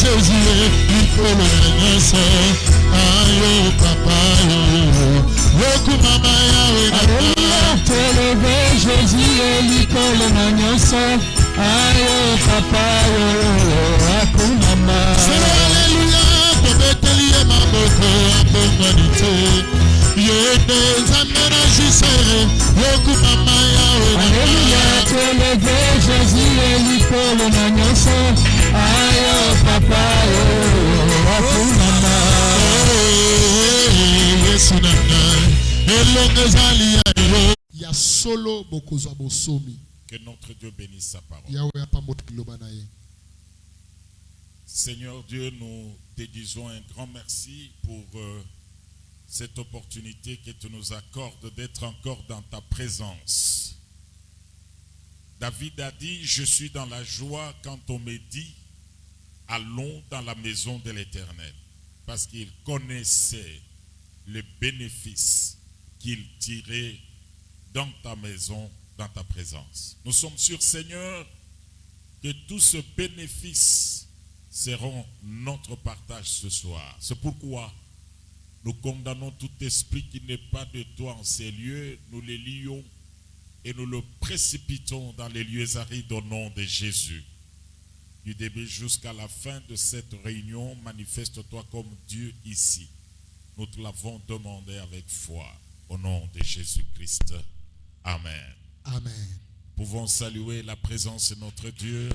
Jésus, likolo na nyonso. Ayo papa yo, yoku mama yawe na Alléluia, t'élever Jésus, likolo na nyonso. Ayo papa yo, akumama. Alléluia, tobeteli ye maboko abongwani te. Yede nzambe na jisere, yoku mama yawe na Alléluia, t'élever Jésus, likolo na nyonso. Ayo papa yo, akumama. Yesu na ngai, elongo ezali ya yo. Ya solo bokozwa bosomi. Que notre Dieu bénisse sa parole. Yawe apambola liloba na ye. Seigneur Dieu, nous te disons un grand merci pour cette opportunité que tu nous accordes d'être encore dans ta présence. David a dit, je suis dans la joie quand on me dit, allons dans la maison de l'Éternel. Parce qu'il connaissait les bénéfices qu'il tirait dans ta maison, dans ta présence. Nous sommes sûrs, Seigneur, que tous ces bénéfices seront notre partage ce soir. C'est pourquoi nous condamnons tout esprit qui n'est pas de toi en ces lieux. Nous les lions et nous le précipitons dans les lieux arides au nom de Jésus. Du début jusqu'à la fin de cette réunion, manifeste-toi comme Dieu ici. Nous te l'avons demandé avec foi. Au nom de Jésus-Christ. Amen. Amen. Pouvons saluer la présence de notre Dieu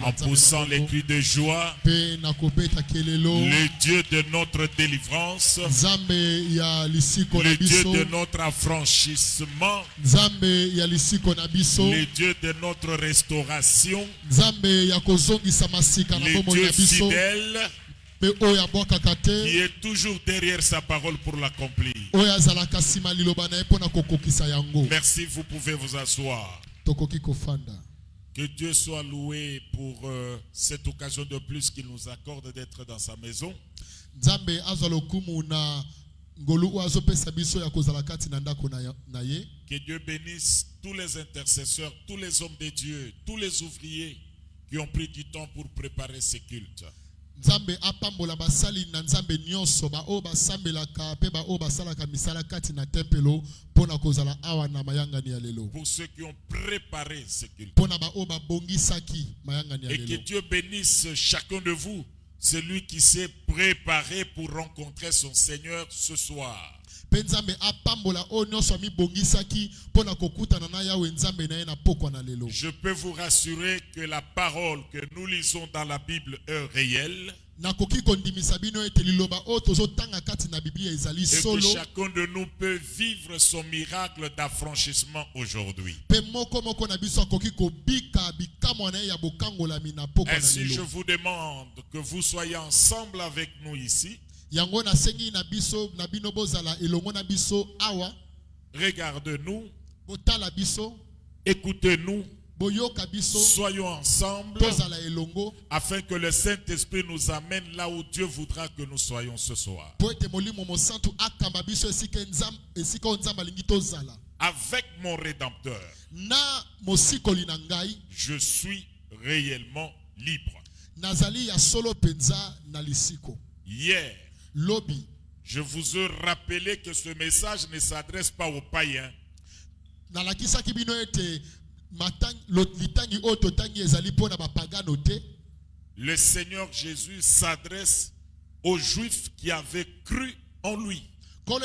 en poussant les cris de joie. Le Dieu de notre délivrance, le Dieu de notre affranchissement, le Dieu de notre restauration, le Dieu fidèle qui est toujours derrière sa parole pour l'accomplir. Merci, vous pouvez vous asseoir. Que Dieu soit loué pour cette occasion de plus qu'il nous accorde d'être dans sa maison. Que Dieu bénisse tous les intercesseurs, tous les hommes de Dieu, tous les ouvriers qui ont pris du temps pour préparer ces cultes. Nzambe apambola basali na nzambe nyonso ba o basambelaka pe ba o basalaka misala kati na tempelo pona kozala awa na mayangani ya lelo. Pour ceux qui ont préparé ce culte. Pona ba o babongisaki mayangani ya lelo. Et que Dieu bénisse chacun de vous, celui qui s'est préparé pour rencontrer son Seigneur ce soir. Nzambe apambola o nyonso mi bongisaki pona kokutana na yawe nzambe na ye na pokwa na lelo. Je peux vous rassurer que la parole que nous lisons dans la Bible est réelle. Et que chacun de nous peut vivre son miracle d'affranchissement aujourd'hui. Ainsi, je vous demande que vous soyez ensemble avec nous ici. Regardez-nous, écoutez-nous, soyons ensemble afin que le Saint-Esprit nous amène là où Dieu voudra que nous soyons ce soir. Avec mon Rédempteur, je suis réellement libre. Hier, je vous ai rappelé que ce message ne s'adresse pas aux païens. Le Seigneur Jésus s'adresse aux Juifs qui avaient cru en lui. Quand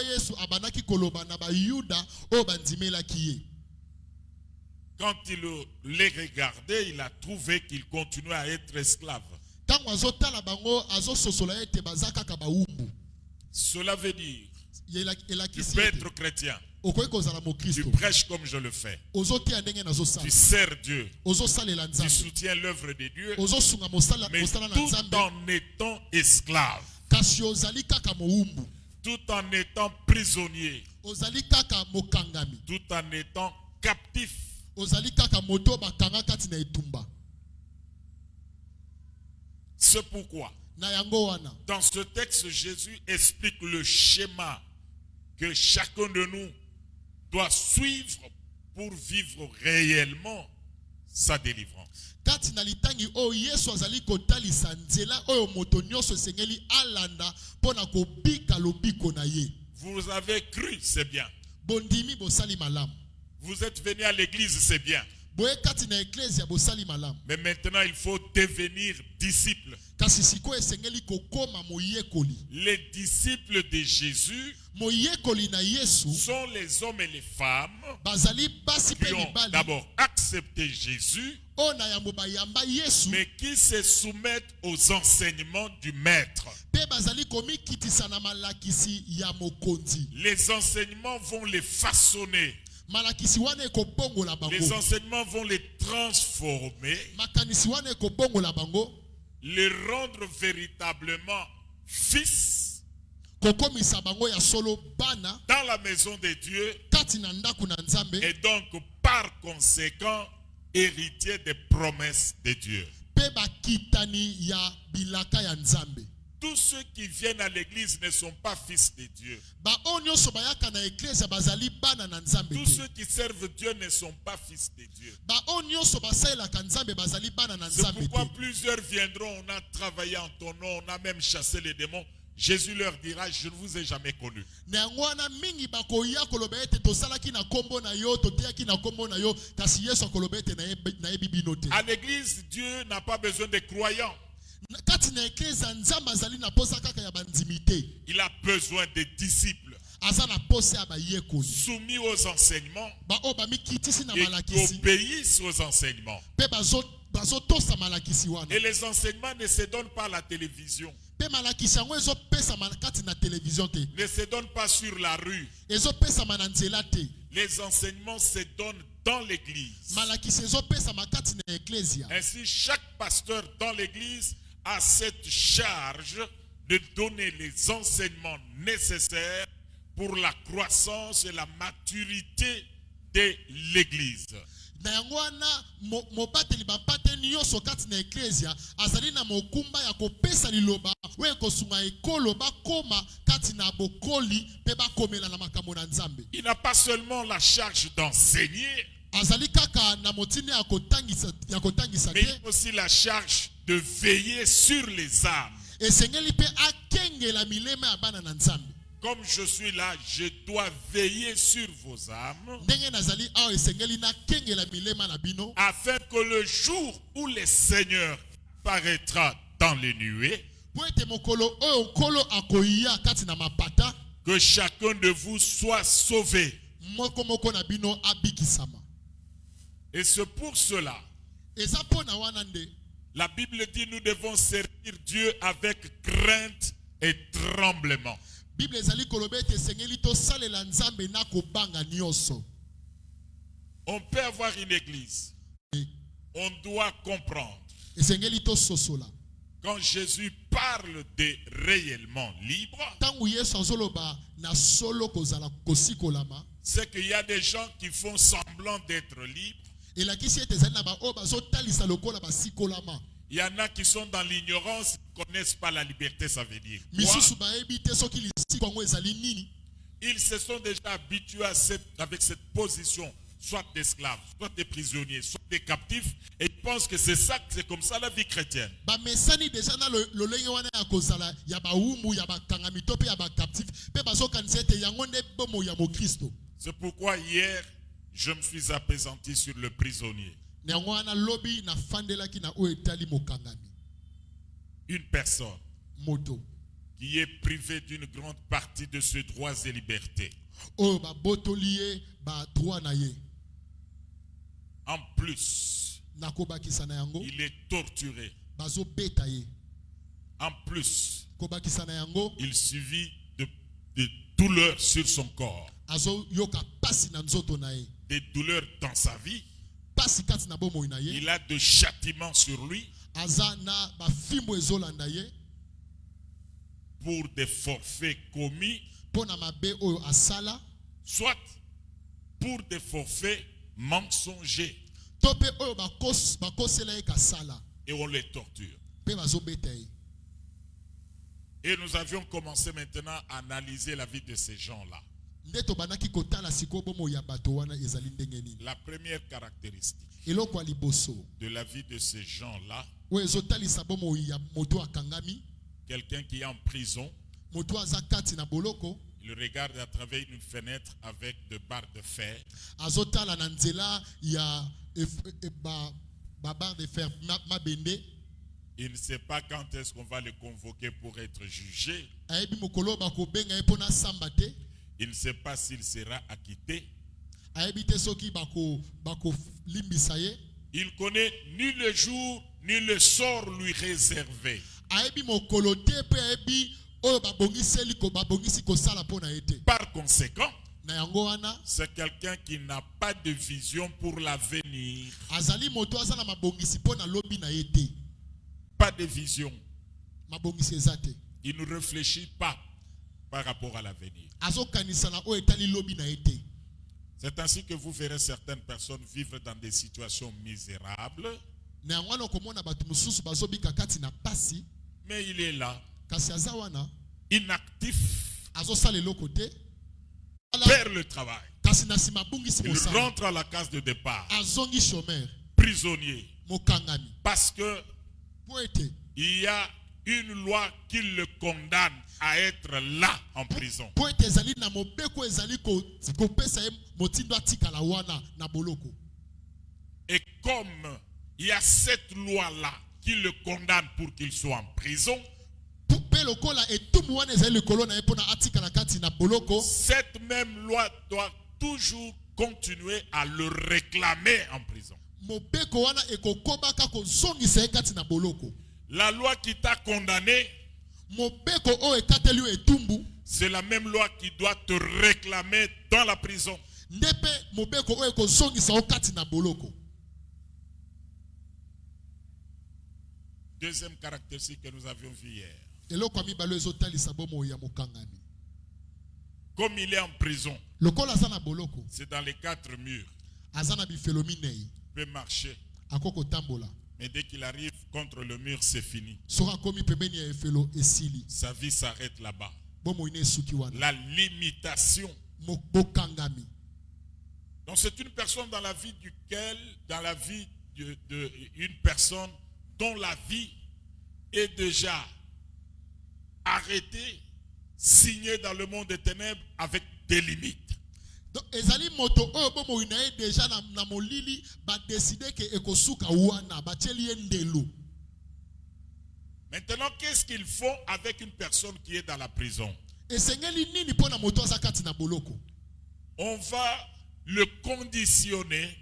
il les regardait, il a trouvé qu'ils continuaient à être esclaves. Cela veut dire, tu peux être chrétien, tu prêches comme je le fais, tu sers Dieu, tu soutiens l'œuvre de Dieu, mais tout en étant esclave, tout en étant prisonnier, tout en étant captif. C'est pourquoi, dans ce texte, Jésus explique le schéma que chacun de nous doit suivre pour vivre réellement sa délivrance. Kati na litangi o Yesu azali kotalisa nzela oyo moto nyonso esengeli alanda pona kobika lobiko na ye. Vous avez cru, c'est bien. Bondimi bosali malamu. Vous êtes venu à l'église, c'est bien. Boye kati na eklezia bosali malamu. Mais maintenant, il faut devenir disciple. Kasi siko esengeli kokoma moyekoli. Les disciples de Jésus Moyekoli na Yesu sont les hommes et les femmes bazali basi pe qui ont mibali d'abord accepté Jésus, ona yambo bayamba Yesu mais qui se soumettent aux enseignements du Maître. pe bazali komikitisa na malakisi ya mokonzi. Les enseignements vont les façonner. Malakisi wana ekobongola bango. Les enseignements vont les transformer, Makanisi wana ekobongola bango. les rendre véritablement fils Kokomisa bango ya solo bana dans la maison de Dieu kati na ndaku na Nzambe. et donc par conséquent héritiers des promesses de Dieu. Pe bakitani ya bilaka ya Nzambe. Tous ceux qui viennent à l'église ne sont pas fils de Dieu. Ba onyoso bayaka na eklezia bazali bana na Nzambe Tous te. ceux qui servent Dieu ne sont pas fils de Dieu. Ba onyoso basalelaka Nzambe bazali bana na C'est Nzambe pourquoi te. plusieurs viendront, on a travaillé en ton nom, on a même chassé les démons. Jésus leur dira, je ne vous ai jamais connu. Na yango wana mingi bakoya koloba ete tosalaki na kombo na yo toteaki na kombo na yo kasi Yesu akoloba ete na yebi bino te. À l'église, Dieu n'a pas besoin de croyants. Kati na eklezia Nzambe azali na posa kaka ya bandimi te. Il a besoin de disciples Aza na posa ya bayekoli. soumis aux enseignements Ba o bamikitisi na et qui malakisi obéissent aux enseignements. pe bazotosa malakisi wana. Et les enseignements ne se donnent pas à la télévision, Pe malakisi yango ezopesama kati na télévision te. ne se donnent pas sur la rue. Ezopesama na nzela te. Les enseignements se donnent dans l'église. Malakisi ezopesama kati na eklezia. Ainsi, chaque pasteur dans l'église a cette charge de donner les enseignements nécessaires pour la croissance et la maturité de l'église. Na yango wana mobateli bapate nyonso kati na eklezia azali na mokumba ya kopesa liloba we kosunga ekolo bakoma kati na bokoli pe bakomela na makambo na Nzambe. Il n'a pas seulement la charge d'enseigner, Azali kaka na motini ya kotangisa mais il te. a aussi la charge de veiller sur les âmes. Esengeli pe akengela milema ya bana na Nzambe. Comme je suis là, je dois veiller sur vos âmes, Ndenge nazali awa esengeli na kengela milema na bino afin que le jour où le Seigneur paraîtra dans les nuées, po ete mokolo oyo nkolo akoya kati na mapata que chacun de vous soit sauvé. moko moko na bino abikisama. Et c'est pour cela, Eza pona wana nde la Bible dit nous devons servir Dieu avec crainte et tremblement. Bible ezali koloba ete esengeli tosalela Nzambe na kobanga nyonso. On peut avoir une église. On doit comprendre. Esengeli tososola. Quand Jésus parle de réellement libre, Tangu Yesu azoloba na solo kozala kosikolama c'est qu'il y a des gens qui font semblant d'être libres. elakisi ete ezali na baoyo bazotalisa lokola basikolama. Il y en a qui sont dans l'ignorance, qui ne connaissent pas la liberté, ça veut dire. Quoi? Misusu bayebi te soki lisiko yango ezali nini. Ils se sont déjà habitués avec cette position, soit d'esclaves, soit des prisonniers, soit des captifs, et ils pensent que c'est comme ça la vie chrétienne. Bamesani deja na lolenge wana ya kozala ya bawumbu ya bakangami to pe ya bakaptif pe bazokanisa ete yango nde bomo ya mokristo. C'est pourquoi hier, je me suis appesanti sur le prisonnier. Na yango wana lobi na fandelaki na oyo etali mokangami. Une personne Moto qui est privée d'une grande partie de ses droits et libertés. oyo babotoli ye ba droit na ye. En plus, Na kobakisa na yango il est torturé. bazobeta ye. En plus, Kobakisa na yango il subit de douleurs sur son corps, azo yoka pasi na nzoto na ye. des douleurs dans sa vie. Pasi kati na bomoi na ye. Il a de châtiments sur lui Aza na bafimbo ezolanda ye pour des forfaits commis, pona mabe oyo asala soit pour des forfaits mensongers, to pe oyo bakosela ye kasala et on les torture. pe bazobeta ye. Et nous avions commencé maintenant à analyser la vie de ces gens-là. nde tobanaki kotala sikoyo bomoi ya bato wana ezali ndenge nini. La première caractéristique Eloko ya liboso de la vie de ces gens-là, oyo ezotalisa bomoi ya moto akangami, quelqu'un qui est en prison, moto aza kati na boloko, il regarde à travers une fenêtre avec des barres de fer. azotala na nzela ya barre de fer mabende. Il ne sait pas quand est-ce qu'on va le convoquer pour être jugé. Ayebi mokolo bakobenga ye mpona samba te. Il ne sait pas s'il sera acquitté. Ayebi te soki limbisa ye. Il connaît ni le jour ni le sort lui réservé. Ayebi mokolo te pe ayebi oyo babongisi kosala mpona ye te. Par conséquent, Na yango wana c'est quelqu'un qui n'a pas de vision pour l'avenir. azali moto aza na mabongisi mpona lobi na ye te. Pas de vision. Mabongisi eza te. Il ne réfléchit pas par rapport à l'avenir. Azokanisa na oyo etali lobi na ye te. C'est ainsi que vous verrez certaines personnes vivre dans des situations misérables. Na yango wana okomona bato mosusu bazobika kati na pasi, Mais il est là, kasi aza wana inactif, azosala eloko te. perd le travail. Kasi na nsima abungisi Il mosala, rentre à la case de départ, azongi chômeur, prisonnier. mokangami. Parce que Po ete il y a une loi qui le condamne à être là en prison. po ete ezali na mobeko ezali kopesa ye motindo atikala wana na boloko. Et comme il y a cette loi-là qui le condamne pour qu'il soit en prison, Pe lokola etumu wana ezali likolo na ye mpona atikala kati na boloko, cette même loi doit toujours continuer à le réclamer en prison. mobeko wana ekokobaka kozongisa ye kati na boloko. La loi qui t'a condamné, Mobeko oyo ekateli yo etumbu, c'est la même loi qui doit te réclamer dans la prison. nde pe mobeko oyo ekozongisa yo kati na boloko. Deuxième caractéristique que nous avions vu hier. Eloko ya mibale ezotalisa bomoi ya mokangami. Comme il est en prison, Lokola aza na boloko, c'est dans les quatre murs. aza na bifelo minei, Il peut marcher. akoko tambola. Mais dès qu'il arrive contre le mur, c'est fini. Soki akomi pembeni ya efelo esili, Sa vie s'arrête là-bas. bomoi ne esuki wana. La limitation. Bokangami. Donc c'est une personne dans la vie d'une personne dont la vie est déjà arrêtée, signée dans le monde des ténèbres avec des limites. Donc ezali moto oyo bomoi na ye deja na molili ba décider ke ekosuka wana batieli ye ndelo. Maintenant, qu'est-ce qu'il faut avec une personne qui est dans la prison? Esengeli nini mpona moto aza kati na boloko? On va le conditionner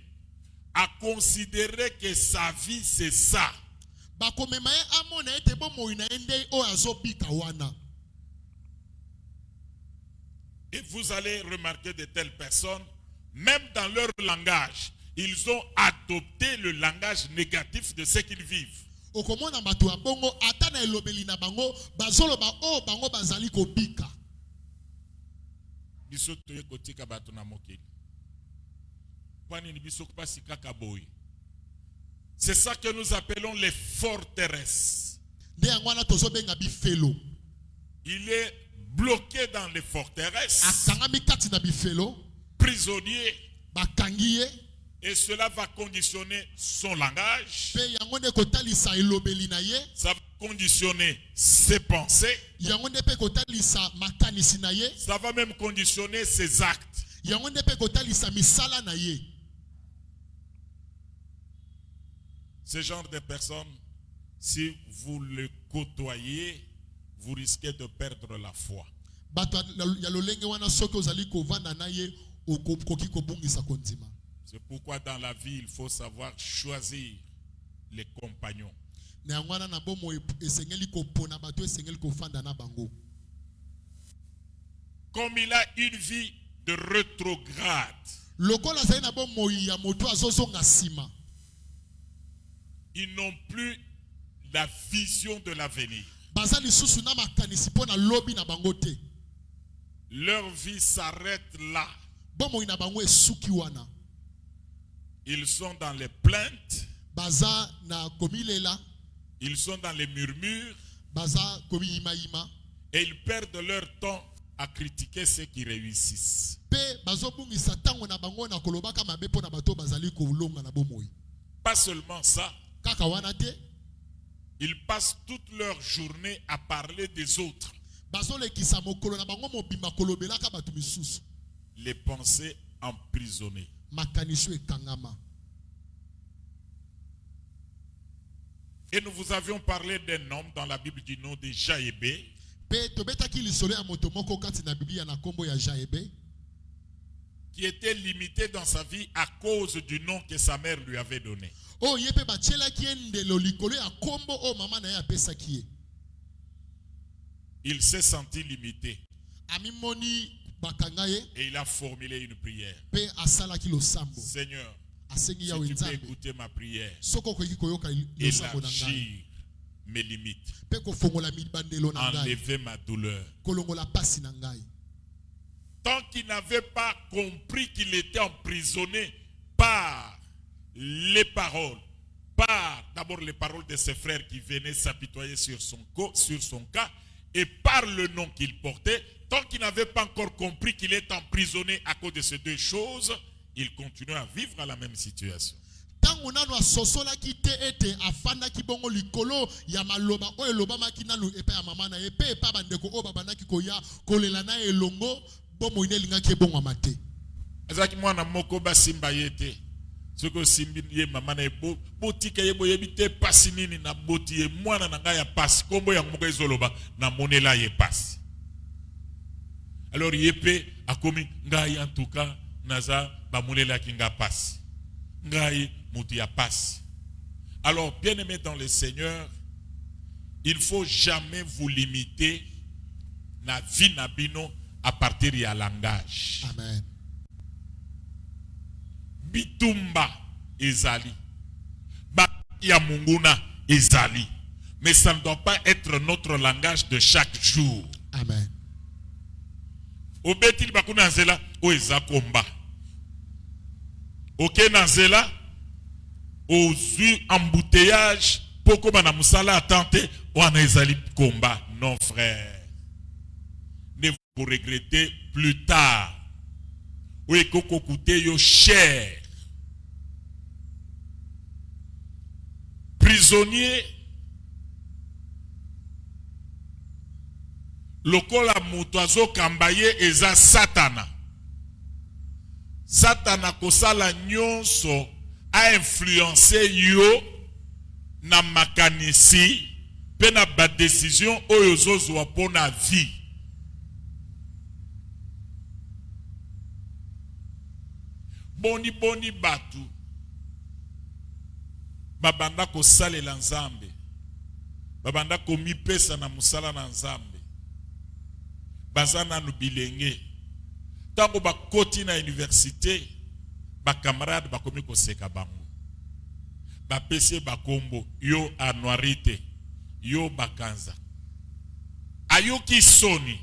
à considérer que sa vie c'est ça. Bakomema ye amona ete bomoi na ye nde oyo azobika wana. Et vous allez remarquer de telles personnes, même dans leur langage, ils ont adopté le langage négatif de ce qu'ils vivent. Okomona bato ya bongo ata na elobeli na bango bazoloba oyo bango bazali kobika. Biso toye kotika bato na mokili. Kwani ni biso kupasi kaka boy. C'est ça que nous appelons les forteresses. Nde yango wana tozobenga bifelo. Il est bloqué dans les forteresses, Akangami kati na bifelo, prisonnier, bakangi ye, et cela va conditionner son langage, pe yango nde kotalisa elobeli na ye, ça va conditionner ses pensées, yango nde pe kotalisa makanisi na ye, ça va même conditionner ses actes. yango nde pe kotalisa misala na ye. Ce genre de personnes, si vous le côtoyez, vous risquez de perdre la foi. Bato ya lolenge wana soki ozali kovanda na ye okoki kobungisa kondima. C'est pourquoi dans la vie, il faut savoir choisir les compagnons. Na yango wana na bomo esengeli kopona bato esengeli kofanda na bango. Comme il a une vie de rétrograde, Lokola azali na bomo ya moto azozonga sima, ils n'ont plus la vision de l'avenir. baza lisusu na makanisi mpona lobi na bango te. Leur vie s'arrête là. Bomo na bango esuki wana. Ils sont dans les plaintes, Baza na komilela, ils sont dans les murmures, baza komi ima ima, et ils perdent leur temps à critiquer ceux qui réussissent. Pas seulement ça, ils passent toute leur journée à parler des autres. Les pensées emprisonnées. Et nous vous avions parlé d'un homme dans la Bible du nom de Jaébé, qui était limité dans sa vie à cause du nom que sa mère lui avait donné. Il s'est senti limité. Et il a formulé une prière. Seigneur, si tu peux écouter ma prière, élargir mes limites, enlever ma douleur. Tant qu'il n'avait pas compris qu'il était emprisonné par les paroles, par d'abord les paroles de ses frères qui venaient s'apitoyer sur son cas, et par le nom qu'il portait, tant qu'il n'avait pas encore compris qu'il est emprisonné à cause de ces deux choses, il continue à vivre à la même situation. Ezaki mwana moko basimba yete. Soko simbi ye mama na ebo botika ye boyebite pasi nini na boti ye mwana na ngai ya pasi kombo ya moko ezoloba na monela ye pasi. Alors yepe akomi ngai en tout cas naza ba monela kinga pasi. Ngai mutu ya pasi. Alors bien-aimés dans le Seigneur, il ne faut jamais vous limiter na vie na bino à partir du langage. Amen. Bitumba ezali. Ba ya munguna ezali. Mais ça ne doit pas être notre langage de chaque jour. Amen. Obetil bakuna nzela o ezakomba. Ok nanzela ozui embouteillage poko bana musala attente wana ezali komba. Non frère. Ne vous regrettez plus tard. Oui, koko koute yo cher. Prisonnier. Lokola mutoazo kambaye eza Satana. Satana kosala nyonso a influencé yo na makanisi pe na ba décision oyo zozwa pona vie. Boni batu babanda ko salela nzambe, babanda ko mipesa na musala na nzambe, bazana no bilenge tango bakoti na université ba camarade bakomi ko seka bango, ba pese bakombo yo anuarite yo bakanza ayoki soni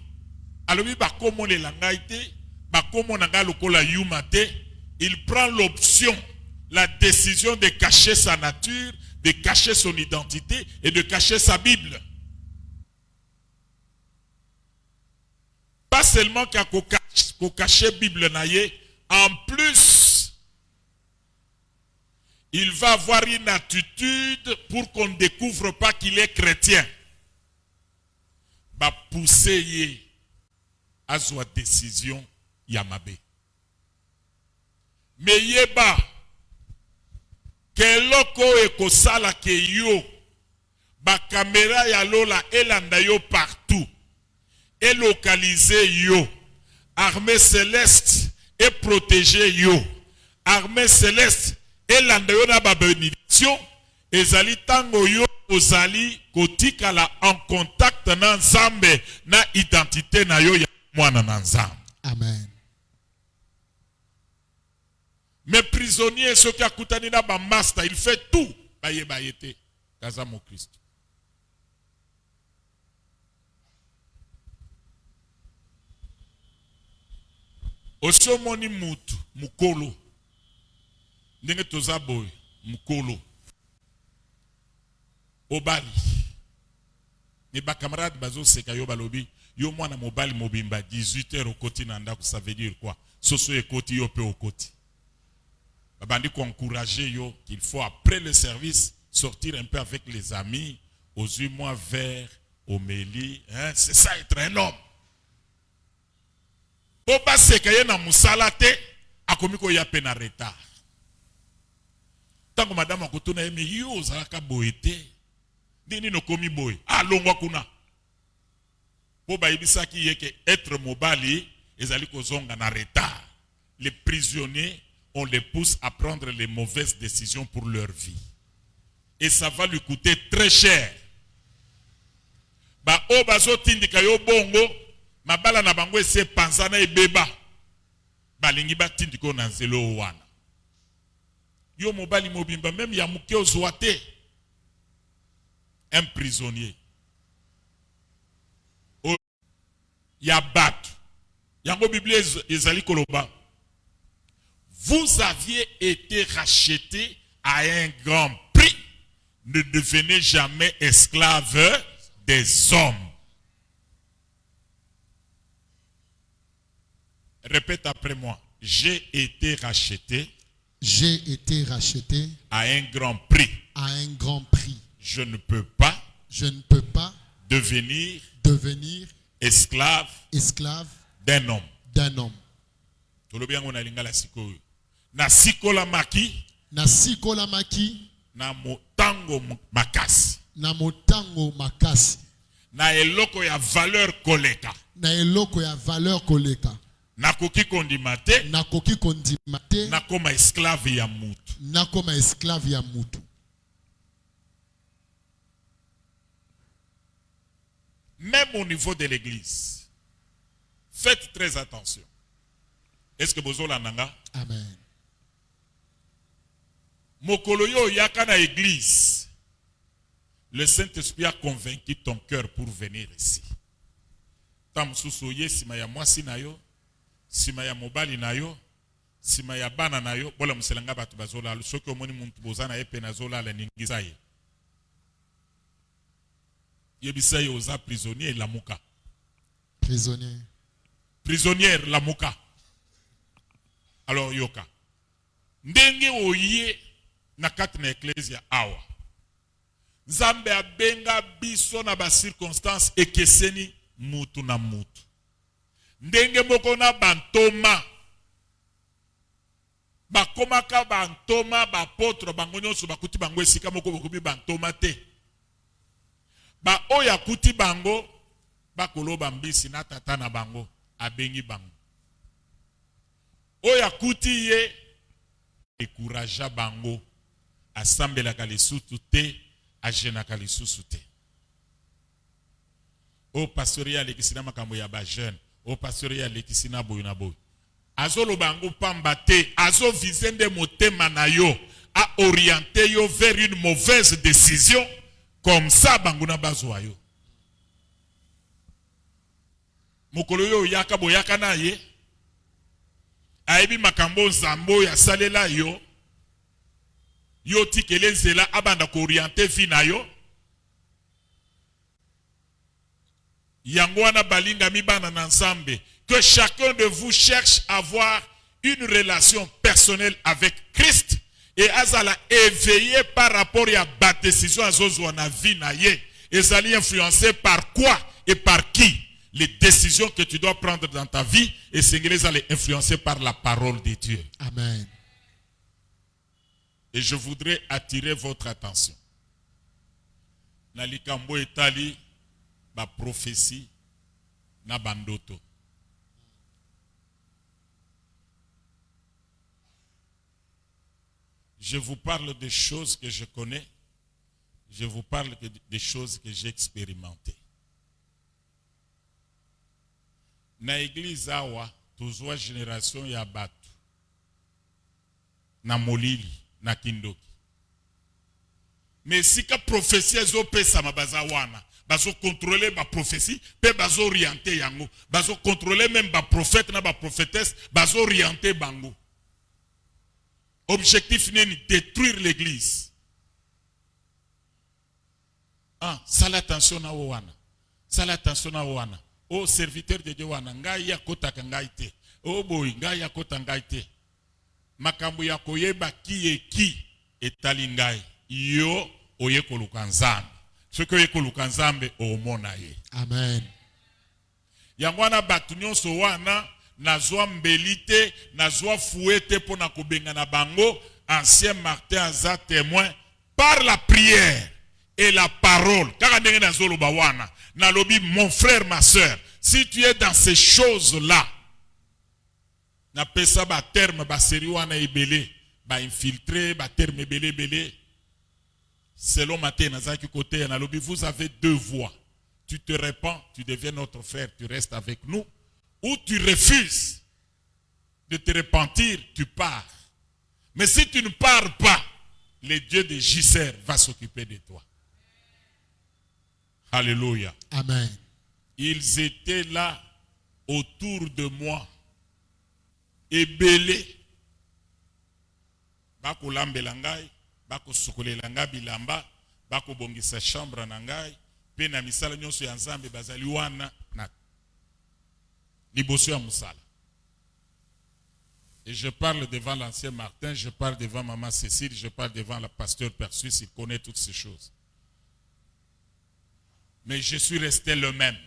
alobi bakomo le langaite bakomo nanga lokola yumate. Il prend l'option, la décision de cacher sa nature, de cacher son identité et de cacher sa Bible. Pas seulement qu'il y a caché Bible naïe, en plus, il va avoir une attitude pour qu'on ne découvre pas qu'il est chrétien. Va pousser à sa décision Yamabe. Mais yeba keloko ekosala ke yo ba caméra ya lola elanda yo partout et localiser yo, armée céleste et protéger yo, armée céleste elanda yo na ba bénédiction ezali tango yo ozali kotikala en contact na Nzambe na identité na yo ya mwana na Nzambe. Amen. Mais prisonnier, ce qui a coûté na ba master, il fait tout. Bayete, kaza mo Christ. Osomoni mutu, mukolo. Ndenge tozaboy, mukolo. Obali. Ne ba camarade bazo seka yo balobi, Yo mwana mobali mobimba 18 heures au côté nanda, ça veut dire quoi? Soso e côté yo pe au côté. Babandi ko encourager yo qu'il faut après le service sortir un peu avec les amis, aux 8 mois vers Omélie, hein? C'est ça être un homme. Oba sekaye na musala te akomiko ya pe na retard. Tango madame akotuna eme yo zalaka boete. Nini no komi boy. Alongwa kuna. Po ba yebisaki yeke être mobali ezali kozonga na retard. Les prisonniers, on les pousse à prendre les mauvaises décisions pour leur vie. Et ça va lui coûter très cher. Ba o bazo tindika yo bongo, mabala na bango ese panzana ebeba. Balingi ba tindiko na nzelo wana. Yo mobali mobimba même ya muke ozwate. Un prisonnier. Ya bat. Yango Bible ezali koloba. Vous aviez été rachetés à un grand prix. Ne devenez jamais esclaves des hommes. Répète après moi. J'ai été racheté. J'ai été racheté À un grand prix. à un grand prix. Je ne peux pas devenir esclave d'un homme. Na sikola maki na motango makasi. Na eloko ya valeur koleka. Na koki kondima te. Na koma esclave ya mutu. Même au niveau de l'église. Faites très attention. Est-ce que vous avez nanga? Amen. Mokolo yo yaka na église. Le Saint-Esprit a convaincu ton cœur pour venir ici. Tam susoye sima ya mwasi na yo, sima ya mobali na yo, sima ya bana na yo, bola muselanga batu bazola, soki omoni muntu bozana epe na zola la ningisa ye. Yebisa ye oza prisonnier lamuka. Prisonnière lamuka. Alors yoka. Ndenge oye na kati na ecclesia awa. Nzambe abenga biso na ba circonstances ekeseni mutu na mutu. Ndenge moko na bantoma. Bakomaka bantoma bapotre bango nyonso bakuti bango esika moko bokomi bantoma te. Ba oya kuti bango bakoloba mbisi na tata na bango abengi bango. Oya kuti ye ekuraja bango asambelaka lisusu te ajenaka lisusu te. O pastoria lekisina makambo ya ba jeune, o pastoria lekisina boyo na boyo. Azolo bango pamba te, azo vizende motema na yo a orienter yo vers une mauvaise décision. Comme ça, banguna bazwa yo. Mokolo yo yaka boyaka na ye. Aibi makambo zambo ya salela yo. Yo tikele nzela abanda ko orienter vi na yo. Yangwana balinga mibana na nsambe. Que chacun de vous cherche à avoir une relation personnelle avec Christ. Et azala éveillé par rapport à la décision azozwa na vie na ye. Ezali influencé par quoi et par qui? Les décisions que tu dois prendre dans ta vie. Et Seigneur est influencé par la parole de Dieu. Amen. Et je voudrais attirer votre attention. Na likambo etali ba prophétie na bandoto. Je vous parle des choses que je connais. Je vous parle des choses que j'ai expérimentées. Na église awa, tozwa génération ya batu. Na molili, na kindoki. Mais si ka prophétie ezo pesa mabaza wana, bazo contrôler ba prophétie, pe bazo orienter yango, bazo contrôler même ba prophète na ba prophétesse, bazo orienter bango. Objectif n'est détruire l'église. Ah, sala attention na wana. Sala attention na wana. O serviteur de Dieu wana ngai ya kota ngai te. O boy ngai ya kota ngai te. Makambo ya koyeba ki etali ngai. Yo oye koluka nzambe. Soki oye koluka nzambe omona ye. Amen. Yango wana batu nyonso wana nazwa mbelite, nazwa fouette pour na kobenga na bango. Ancien Martin aza témoin par la prière et la parole. Kaka ndenge nazoloba wana nalobi mon frère, ma soeur, si tu es dans ces choses-là, na pesa ba terme ba seri wana ebele, ba infiltré, ba terme ebele. Selon Matthieu nazaki côté nalobi, vous avez deux voies. Tu te répands, tu deviens notre frère, tu restes avec nous, ou tu refuses de te repentir, tu pars. Mais si tu ne pars pas, le Dieu de Gisèle va s'occuper de toi. Alléluia. Amen. Ils étaient là autour de moi, ebele. Bako lambela ngai, bako sukolela ngai bilamba, bako bongisa chambre na ngai, pe na misala nyonso ya nzambe bazali wana na liboso ya musala. Et je parle devant l'ancien Martin, je parle devant maman Cécile, je parle devant le pasteur Persus, il connaît toutes ces choses. Mais je suis resté le même.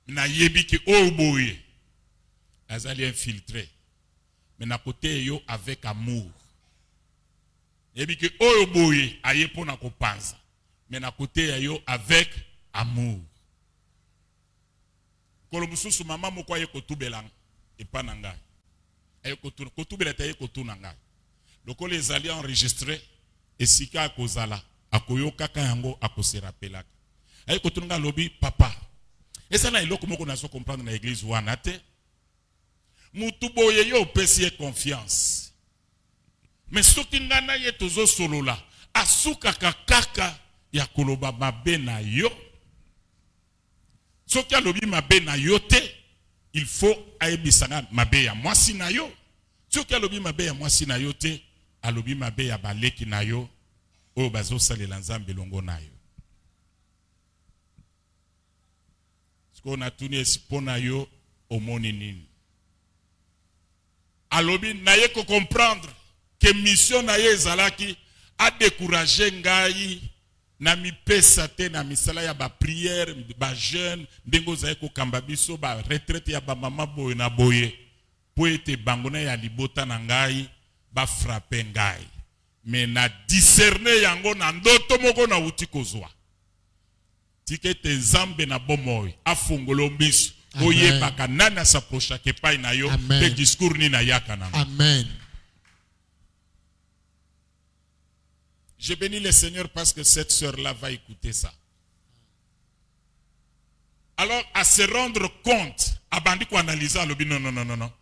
Na yebi ki oboye. Azali infiltré. Mais na côté yo avec amour. Yebi ki oboye aye po na kopanza. Mais na côté yo avec amour. Kolomususu mama moko ye kotubelang. Et pas nangai. Aye kotubela taye kotunangai. Loko les alliés enregistrés et sika kozala. Akoyo kaka yango akoserapelaka. Aye kotunanga lobi papa. Et ça na iloko moko nazo comprendre na église wana te. Mutu boye yo pesi confiance. Mais soki ngana ye tozo solola, asuka kaka ya koloba mabe na yo. Soki alobi mabe na yo te, il faut aebisanga mabe ya mwasi na yo. Soki alobi mabe ya mwasi na yo te, alobi mabe ya baleki na yo. Oyo bazo salela nzambe longo na yo. Siko na tuni esipona yo omoni nini. Alobi na ye ko comprendre que mission na ye ezalaki a décourager ngai na mi pesa te na misala ya ba prière ba jeune ndengo za ko kamba biso ba retraite ya ba mama boye na boye po ete bangona ya libota na ngai ba frapper ngai. Mais na discerner yango na ndoto moko na uti kozwa. Tikete nzambe na bomoy afungolo miso oye baka nana s'approcha ke pai na yo te discours ni na yaka na. Amen. Je bénis le Seigneur parce que cette sœur-là va écouter ça. Alors, à se rendre compte, à bandi ko analyser lobi non.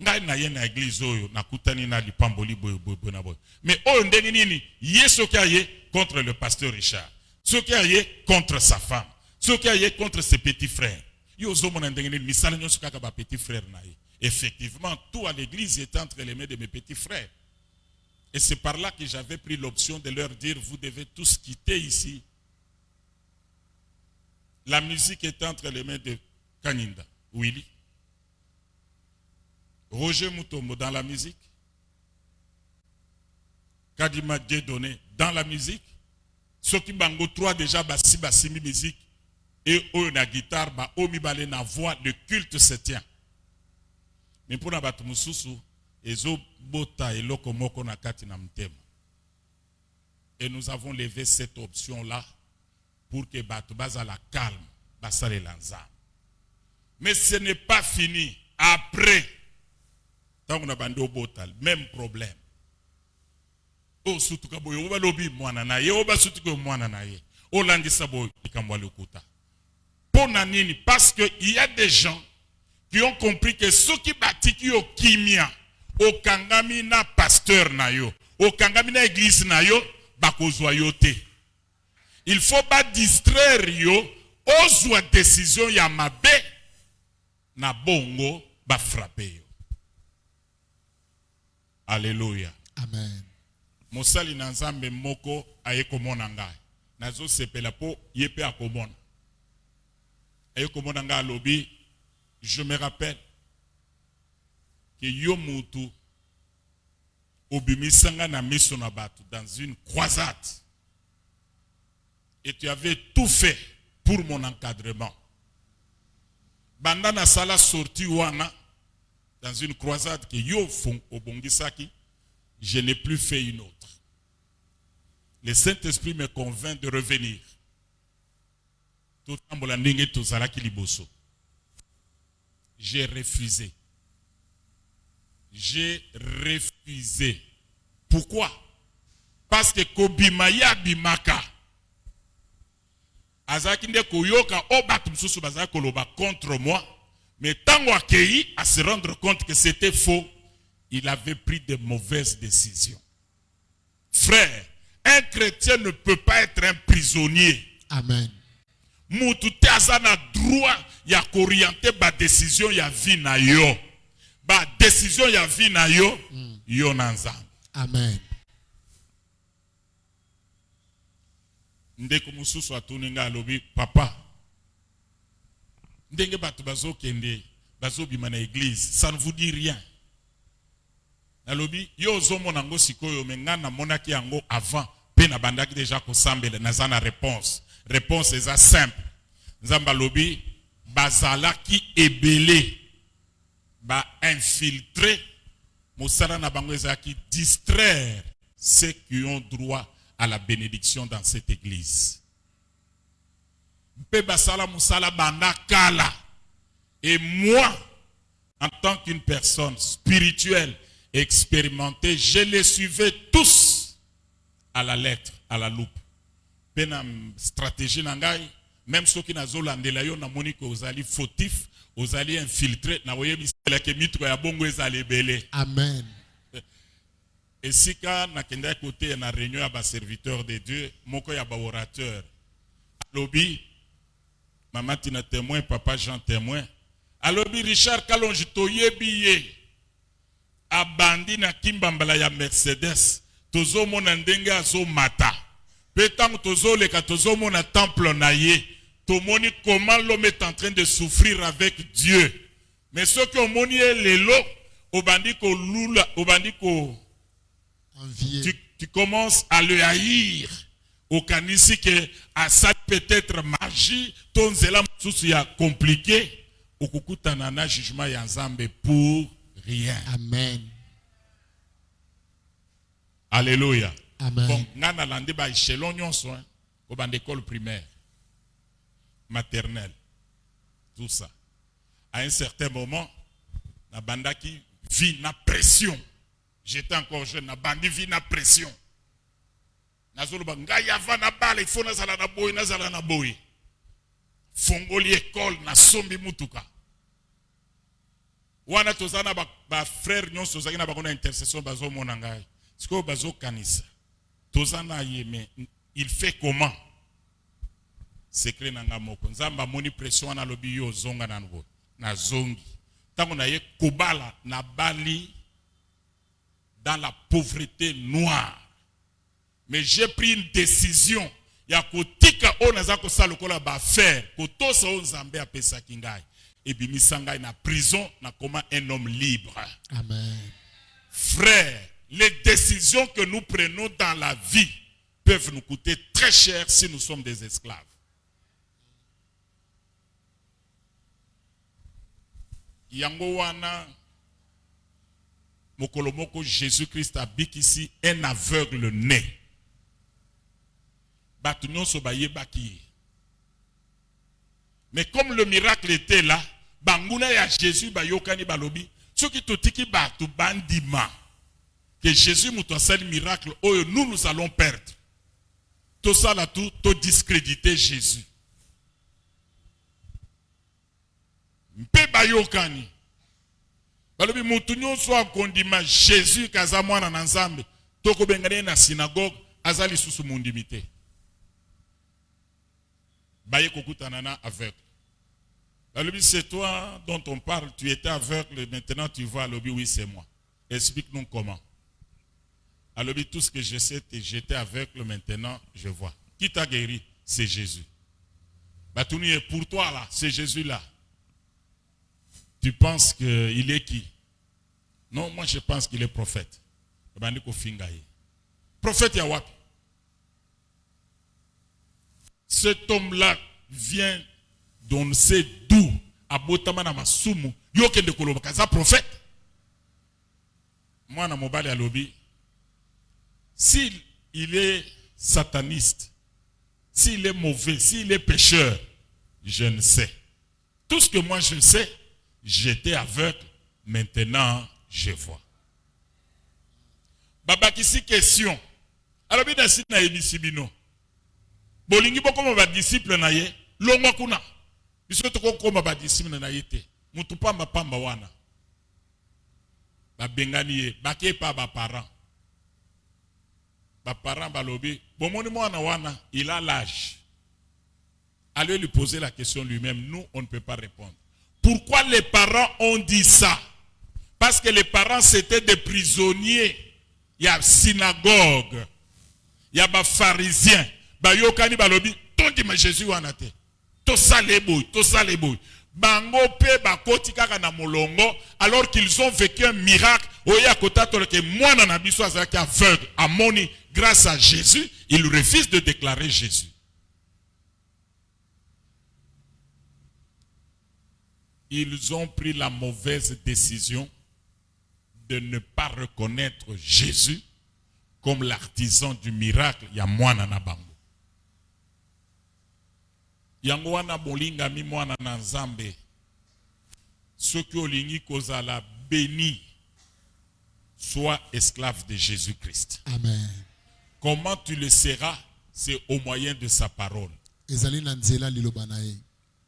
Ngai na ye na église oyo na kutani na lipamboli boy na boy. Mais oyo ndeni nini yeso ki aye contre le pasteur Richard. Ce qui aye contre sa femme. Ce qui aye contre ses petits frères. Yo zo mona ndeni nini misala nyonso kaka ba petit frère na ye. Effectivement, tout à l'église est entre les mains de mes petits frères. Et c'est par là que j'avais pris l'option de leur dire, vous devez tous quitter ici. La musique est entre les mains de Kaninda, Willy. Roger Mutombo dans la musique. Kadima Dieudonné dans la musique. Soki Bango 3 déjà basimi musique. Et eux na guitare, omi balé na voix, le culte se tient. Mais pour na batu mususu, ezo bota et loko moko na kati na mtema. Et nous avons levé cette option-là pour que batu baza la calme, basale lanza. Mais ce n'est pas fini. Après, tant qu'on a bandé au botal, même problème. Oh, surtout que boyo balobi mwana na ye, oba surtout que mwana na ye. Olandi sabo ikamwa lukuta. Pour nanini, parce que il y a des gens qui ont compris que ceux qui bâtissent au kimia, au kangami na pasteur na yo, au kangami na église na yo, bakozwa yo te. Il faut pas distraire yo, ozwa décision ya mabe na bongo ba frapper yo. Alléluia. Amen. Mosali na nzambe moko aye komona ngai. Nazo sepela po yepe akomona. Je me rappelle que Yomutu Obimisanga na miso na batu dans une croisade. Et tu avais tout fait pour mon encadrement. Bandana sala sorti wana dans une croisade que yo font au Bongisaki, je n'ai plus fait une autre. Le Saint-Esprit me convainc de revenir. Tout en bolandenge tozalaki liboso. J'ai refusé. J'ai refusé. Pourquoi? Parce que Kobimaya Bimaka Azaki nde koyoka obatu msusu bazaki koloba contre moi, mais tango akei à se rendre compte que c'était faux, il avait pris de mauvaises décisions. Frère, un chrétien ne peut pas être un prisonnier. Amen. Mutu te azana droit ya korienter ba décision ya vie na yo. Ba décision ya vie na yo, yo nanzambe. Amen. Ndeko mususu atuninga alobi papa. Ndenge batu bazo kende, bazo bima na église, ça ne vous dit rien. Alobi yo zomo nango sikoyo mengana monaki yango avant pe na bandaki déjà ko sambele nazana réponse. Réponse est simple. Nzamba lobi bazalaki ebele ba infiltrer mosala na bango ezaki distraire ceux qui ont droit à la bénédiction dans cette église. Mpe basala musala banda kala. Et moi, en tant qu'une personne spirituelle expérimentée, je les suivais tous à la lettre, à la loupe. Pena stratégie nangai, même ceux qui nazolandela yo na monique ozali fautif, ozali infiltré, na voye bisela ke mitko ya bongo ezali belé. Amen. Et si quand na kenda côté na réunion ya ba serviteur de Dieu, moko ya ba orateur. Alobi maman tina témoin, papa Jean témoin. Alobi Richard Kalonji toyebiye abandi na kimbambala ya Mercedes, tozo mona ndenge azo mata. Pétant tozo leka tozo mona temple na ye, tomoni comment l'homme est en train de souffrir avec Dieu. Mais ceux qui ont moni lelo, obandi ko lula, obandi ko tu commences à le haïr. Au kanisi que à ça peut-être magie, ton zélam souci a compliqué. Au kukutanana jugement yanzambe pour rien. Amen. Alléluia. Amen. Bon, ngana lande ba échelon nyonso au ban d'école primaire, maternelle, tout ça. À un certain moment, la banda qui vit na pression. J'étais encore jeune, na bandi vit na pression. Nazoloba ngaya va na bala, il faut nazala na boy. Fongoli école na sombi mutuka. Wana tozana ba frère nyonso zaki na bakona intercession bazo mona ngai. Siko bazo kanisa. Tozana yeme, il fait comment? Secret nanga moko. Nzamba moni pression na lobi yo zonga na ngo. Na zongi. Tango na ye kobala na bali dans la pauvreté noire. Mais j'ai pris une décision. Ya kotika onaza ko salokola ba faire, kotosa onzambe apesa kingai. Et bimisanga na prison na comment un homme libre. Amen. Frère, les décisions que nous prenons dans la vie peuvent nous coûter très cher si nous sommes des esclaves. Yango wana mokolomoko Jésus-Christ a bikisi un aveugle né. Mais comme le miracle était là, banguna ya Jésus bayokani balobi, ceux qui totiki batu bandima que Jésus mutosali miracle oyo nous allons perdre. Tout ça là tout discréditer Jésus. Mpe bayokani. Balobi mutu nyonso akondima Jésus kaza mwana na Nzambe, toko bengane na synagogue azali susu mundimité. Baye kokutanana aveugle. Alobi, c'est toi dont on parle, tu étais aveugle, maintenant tu vois. Alobi, oui, c'est moi. Explique-nous comment. Alobi, tout ce que je sais, j'étais aveugle, maintenant je vois. Qui t'a guéri? C'est Jésus. Batouni, pour toi là, c'est Jésus là. Tu penses qu'il est qui? Non, moi je pense qu'il est prophète. Prophète Yawapi. Cet homme-là vient d'on ne sait d'où. Abotamana masumu. Yoke de koloba. Kaza prophète. Moi, na mobile à lobby. S'il est sataniste, s'il est mauvais, s'il est pécheur, je ne sais. Tout ce que moi je sais, j'étais aveugle, maintenant je vois. Babakisi question. Alors bien ainsi na ebisibino. Bolingi boko ma disciple na ye, longwa kuna. Biso to ko ma disciple na ye te. Mutu pamba pamba wana. Ba bengani ye, bake pa ba parents. Ba parents balobi, bomoni mwana wana, il a l'âge. Allez lui poser la question lui-même, nous on ne peut pas répondre. Pourquoi les parents ont dit ça? Parce que les parents c'était des prisonniers. Il y a synagogue. Il y a des pharisiens. Ba yokani balobi, tondi ma Jésus wanate. To saleboy, to saleboy. Bango pe ba koti kaka na molongo alors qu'ils ont vécu un miracle. Oya kota toleke mwana na biso azaki aveugle. Amoni grâce à Jésus, ils refusent de déclarer Jésus. Ils ont pris la mauvaise décision de ne pas reconnaître Jésus comme l'artisan du miracle. Ya mwana na bango. Yango wana bolinga mi mwana na nzambe. Soki olingi kozala béni, sois esclave de Jésus-Christ. Amen. Comment tu le seras? C'est au moyen de sa parole.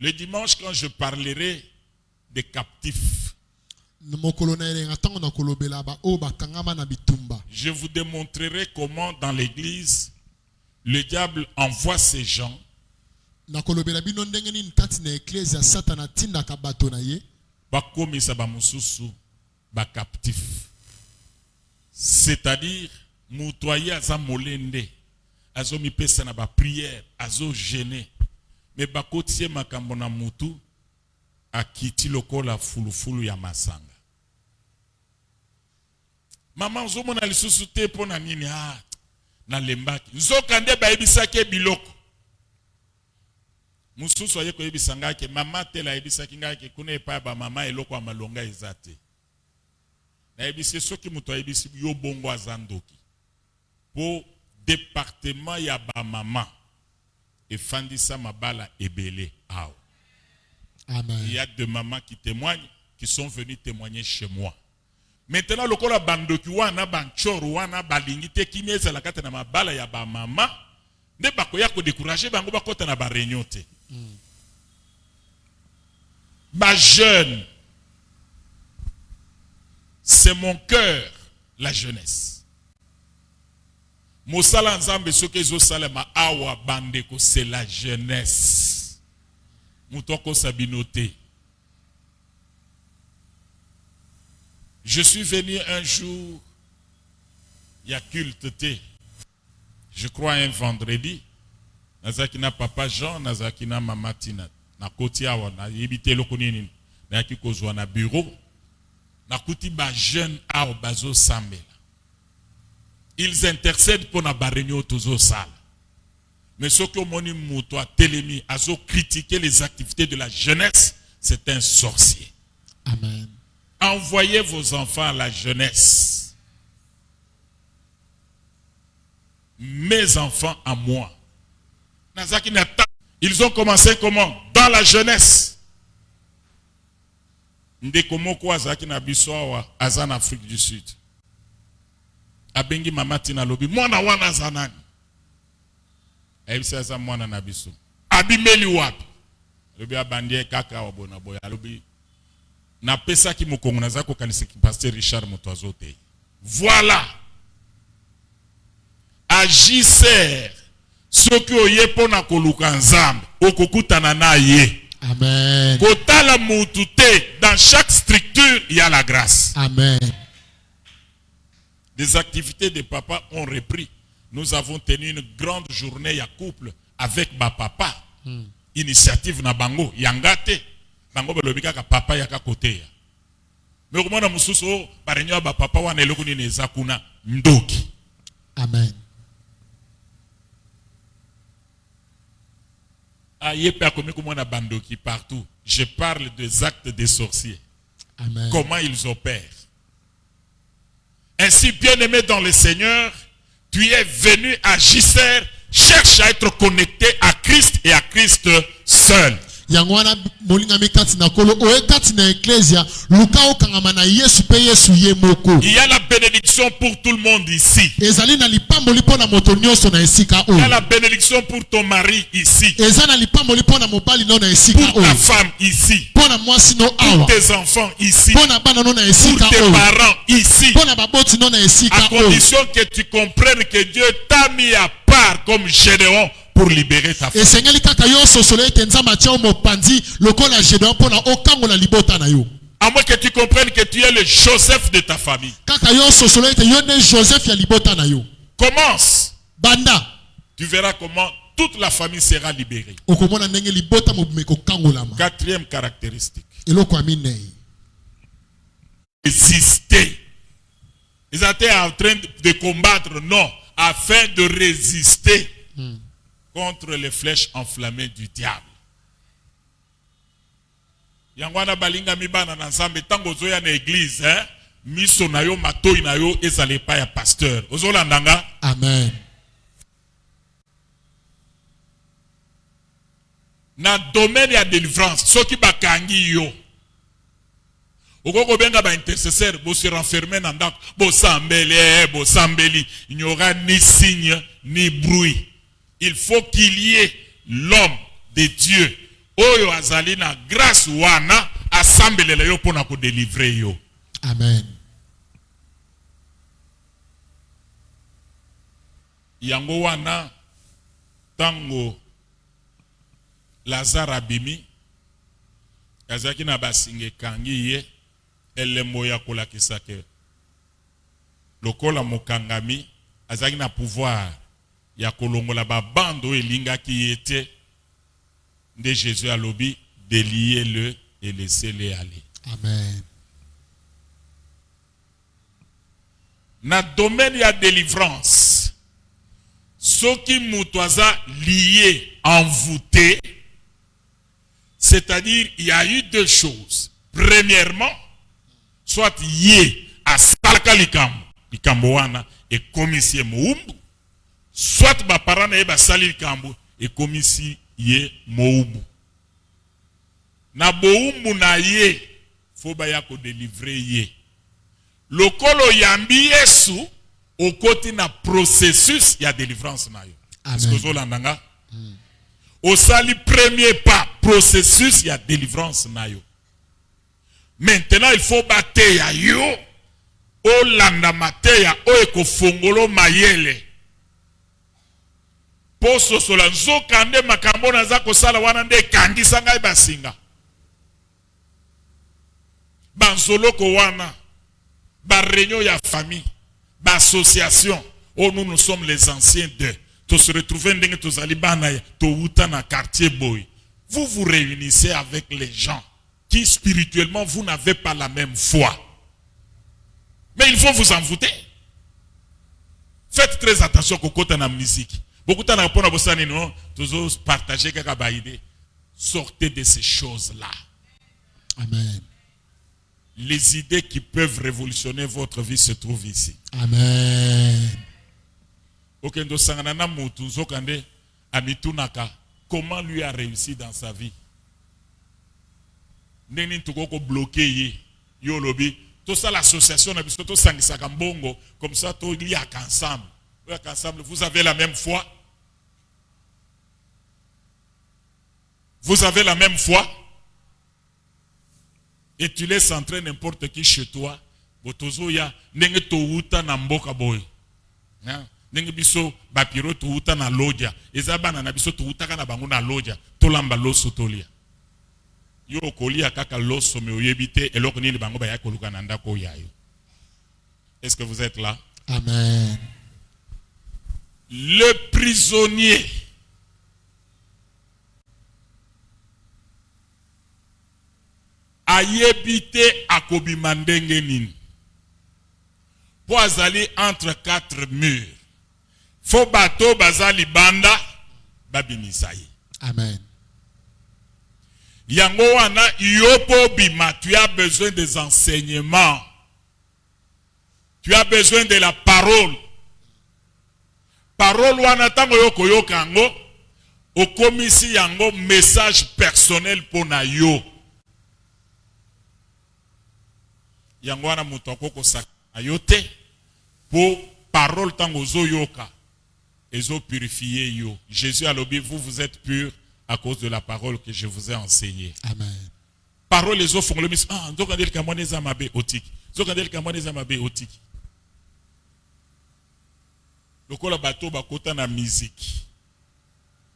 Le dimanche, quand je parlerai des captifs, je vous démontrerai comment dans l'église, le diable envoie ces gens bakomisa ba mususu ba captif. C'est-à-dire mutoya aza molende azo mipesa na ba prière azo gêner mais bakotie makambo na mutu akiti lokola fulufulu ya masanga. Mama nzomona lisusu te pona nini na lembaki nzokande ba ebisake biloko mususu aye ko ebisanga ke mama tela ebisaki ngake kuna epa ba mama eloko ya malonga ezate na ebisi soki muto ebisi yo bongo azandoki po département ya ba mama efandisa mabala ebele ao. Amen. Il y a deux mamans qui témoignent, qui sont venues témoigner chez moi. Maintenant, le kola bandoki wana banchoro wana balingite kimeza la kata na mabala ya ba mama ne bakoya ko décourager bango bakota na ba réunion te. Ba jeune, c'est mon cœur, la jeunesse. Mosala nzambe soke zo salema awa bandeko, c'est la jeunesse. Moutoko sabinote. Je suis venu un jour, il y a culte thé. Je crois un vendredi. Nazakina papa Jean, nazakina mama Tina. Na koti awa na yebite lokonini na kikozwa na bureau. Na kuti ba jeune awa bazo sambela. Ils intercèdent pour na barenyo tozo sala. Mais ce que moni muto a telemi azo critiquer les activités de la jeunesse, c'est un sorcier. Amen. Envoyez vos enfants à la jeunesse. Mes enfants à moi. Ils ont commencé comment? Dans la jeunesse. Ndekomoko azaki na biso awa azan Afrique du Sud. Abengi mama tina lobi mwana wana zanani. Ebisa aza mwana na biso. Abimeli wapi? Lobi abandie kaka wabona boya lobi. Na pesa ki mukongo nazako kanisa ki pasteur Richard Motoazote. Voilà. Agisseur. Soki oye pona koluka nzambe okokutana na ye. Amen. Kotala mutu te, dans chaque structure il y a la grâce. Amen. Des activités de papa ont repris. Nous avons tenu une grande journée à couple avec ma papa. initiative na bango yangate bango belobika ka papa yaka kote. Mais comment na mususu barenyo ba papa wana eloko nini ezakuna ndoki. Amen. Ayepe comme comment na bandoki partout. Je parle des actes des sorciers. Amen. Comment ils opèrent. Ainsi, bien-aimé dans le Seigneur, tu es venu à Gisère, cherche à être connecté à Christ et à Christ seul. Yangwana molingami kati na kolo oe kati na ecclesia luka okangama na Yesu pe Yesu ye moko. Il y a la bénédiction pour tout le monde ici. Ezali na lipamboli pona moto nyonso na esika Il y a oyo. la bénédiction pour ton mari ici. Ezali na lipamboli pona mobali no na esika Pour ta oyo. femme ici. Pona mwasi no Pour awa. tes enfants ici. Pona bana no na Pour esika tes oyo. parents ici. Pona baboti no na esika À oyo. condition que tu comprennes que Dieu t'a mis à part comme Gédéon pour libérer ta femme. Esengeli kaka yo sosolo ete nzamba tia mopanzi lokola Gédéon pona okangola libota na yo. À moins que tu comprennes que tu es le Joseph de ta famille. Kaka yo sosolo ete yo ne Joseph ya libota na yo. Commence. Banda. Tu verras comment toute la famille sera libérée. Okomona ndenge libota mobimeko kangolama. Quatrième caractéristique. Eloko aminei. Résister. Ils étaient en train de combattre, non, afin de résister contre les flèches enflammées du diable. Yangwana balinga mibana na nzambe tango zoya na église, hein? Miso na yo matoi na yo ezale pa ya pasteur. Ozolandanga? Amen. Na domaine ya délivrance, soki bakangi yo. Okoko benga ba intercesseur, bo se renfermer na ndako, bo sambeli, il n'y aura ni signe ni bruit. Il faut qu'il y ait l'homme de Dieu. Oyo azali na grâce wana assembelela yo pona ko délivrer yo. Amen. Yango wana tango Lazare abimi azaki na basinge kangi ye elembo ya kolakisa ke lokola mokangami azaki na pouvoir ya kolongola ba bando elingaki yete de Jésus alobi déliez-le et laissez-le aller. Amen. Na domaine ya délivrance soki mutu aza lié, envoûté, c'est-à-dire il y a eu deux choses. Premièrement, soit yé a salaka likambo wana et komisie moumbu, soit ba parana e ba sali likambo et komisi ye moumbu. Na boumbu na ye faut ba ya ko délivrer ye. Lokolo yambi Yesu au côté na processus ya délivrance na yo. Est-ce que vous l'entendez? Au sali premier pas processus ya délivrance na yo. Maintenant il faut battre ya yo o landa mateya o eko fongolo mayele. Poso sola nzoka nde makambo na za kosala wana nde kangisa ngai basinga. Banzoloko wana ba réunion ya famille, ba association, oh nous sommes les anciens d'eux. To se retrouver ndenge to zalibana to uta na quartier boy. Vous vous réunissez avec les gens qui spirituellement vous n'avez pas la même foi. Mais il faut vous envoûter. Faites très attention au côté de la musique. Beaucoup de gens toujours partager quelques idées. Sortez de ces choses-là. Amen. Les idées qui peuvent révolutionner votre vie se trouvent ici. Amen. Comment lui a réussi dans sa vie? Bloqué yolobi. Tout ça l'association comme ça tout lié ensemble. Vous avez la même foi? Vous avez la même foi? Et tu laisses entrer n'importe qui chez toi. Botozoya nenge to uta na mboka boy. Nenge biso bapiro to uta na loja. Ezabana na biso to uta kana bango na loja. Tolamba loso tolia. Yo kolia kaka loso me oyebite eloko nini bango ba ya koluka na ndako yayo. Est-ce que vous êtes là? Amen. Le prisonnier ayebite akobima ndenge nini. Po azali entre 4 murs. Fo bato bazali banda babinisa ye. Amen. Yango wana yopo bima, tu as besoin des enseignements. Tu as besoin de la parole. Parole wana tango yoko yokango, okomisi yango message personnel pona yo. Yango wana muto akoko sayote po parole tango zo yoka. Ezo purifier yo. Jésus a lobby, vous êtes purs à cause de la parole que je vous ai enseignée. Amen. Parole les autres font le mis. Ah, donc on dit que moi les amabe otiki. Donc on dit que moi les amabe otiki. Lokola bato bakota na musique.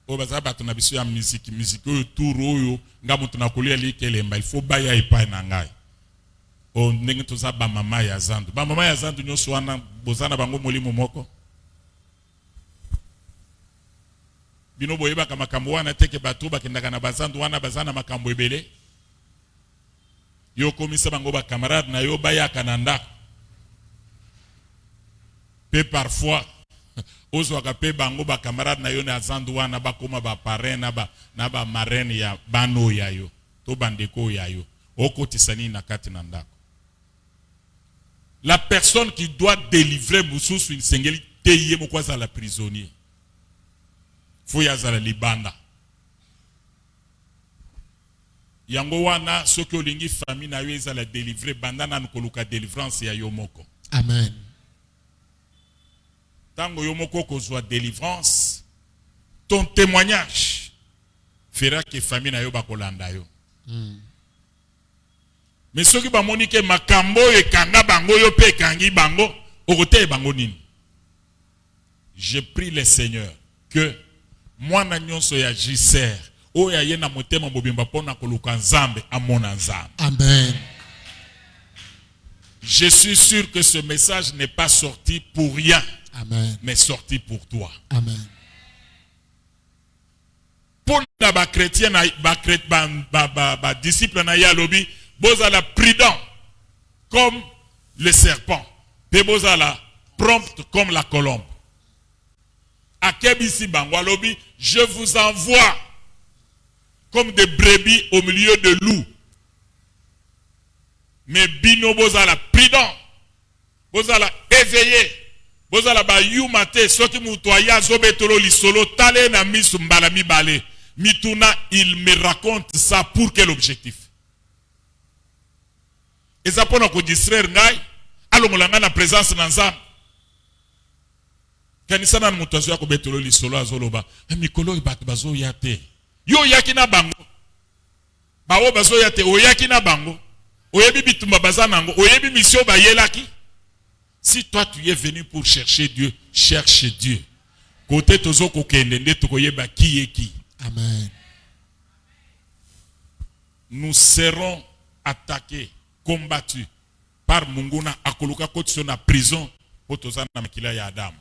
O baza bato na biso ya musique, musique oyo tour oyo nga mutu na kolia likelemba, il faut baya epai na ngai. O ndenge toza ba mama ya zandu. Ba mama ya zandu nyoso wana bozana bango molimo moko. Bino boyeba kama makambo wana teke bato bakendaka na bazandu wana bazana makambo ebele. Yo komisa bango ba camarade na yo bayaka na ndako. Pe parfois ozwaka pe bango ba camarade na yo na zandu wana bakoma ba parrain na ba marraine ya bano ya yo to bandeko ya yo okotisani na kati na ndako. La personne qui doit délivrer mususu une sengeli teye mokwaza la prisonnier. Faut yazala libanda. Yango wana soki olingi famille na yo ezala délivrer banda na nkoluka délivrance ya yo moko. Amen. Tango yo moko kozwa délivrance, ton témoignage fera que famille na yo bakolanda yo. Mais soki bamoni ke makambo ekanga bango yo pe kangi bango, okote bango nini? Je prie le Seigneur que moi na nyonso ya Jiser o ya ye na motema bobimba pona koluka nzambe amona nzambe. Amen. Je suis sûr que ce message n'est pas sorti pour rien. Amen. Mais sorti pour toi. Amen. Pour les chrétiens, les disciples na yalobi, bozala prudent comme le serpent, pe bozala prompt comme la colombe. Akebisi bangwalobi, je vous envoie comme des brebis au milieu de loups. Mais bino bozala prudent, bozala éveillé. Bozala ba yumate soki mutu aya zobetolo lisolo tale na misu mbala mibale. Mituna il me raconte ça pour quel objectif? Eza pona ko distraire ngai alongolanga na présence na nzambe. Kanisa na mutu azo ko betolo lisolo azoloba mikolo ibatu bazo yate. Yo yaki na bango. Bawo bazo yate o yaki na bango. Oyebi bitumba bazanango, oyebi mission ba yelaki. Si toi tu es venu pour chercher Dieu, cherche Dieu. Côté tozo kokende nde tokoyeba ki est qui. Amen. Nous serons attaqués, combattus par Munguna akoluka kotso na prison pour tozana na makila ya Adam.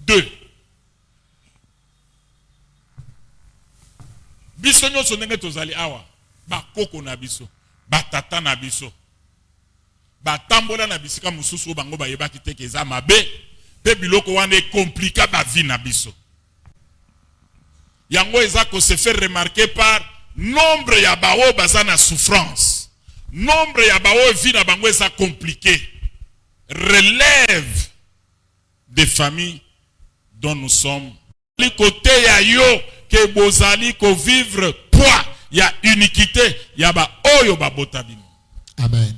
2. Biso nyonso ndenge tozali awa, bakoko na biso, batata na biso. Batambola na bisika mususu bango bayebaki te ke za mabe pe biloko wana compliqué ba vie na biso. Yango eza ko se faire remarquer par nombre ya bao bazana souffrance. Nombre ya bao vie na bango eza compliqué. Relève des familles dont nous sommes. Li côté ya yo ke bozali ko vivre poids ya iniquité ya ba oyo ba botabino. Amen.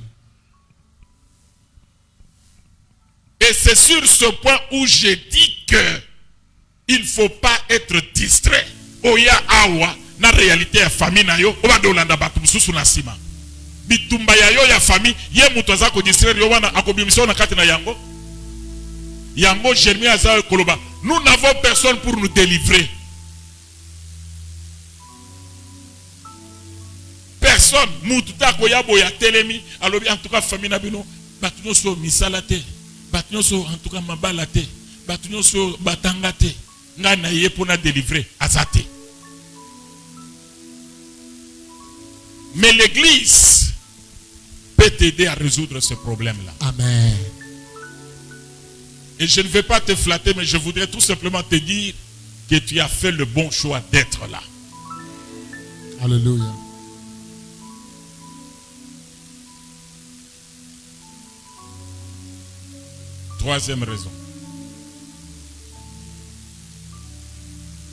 Et c'est sur ce point où je dis que il ne faut pas être distrait. Oya awa na réalité ya famille na yo oba dolanda batu mususu na sima. Bitumba ya yo ya famille ye mutu aza ko distraire yo wana akobimisa na kati na yango. Yango Jérémie aza koloba. Nous n'avons personne pour nous délivrer. Personne mutu ta ko ya boya telemi alobi en tout cas famille na bino batu no so misala te. Batunyoso en tout cas mabalate, batunyoso batangate, ngana ye pona délivrer azate. Mais l'église peut t'aider à résoudre ce problème-là. Amen. Et je ne vais pas te flatter, mais je voudrais tout simplement te dire que tu as fait le bon choix d'être là. Alléluia. Troisième raison.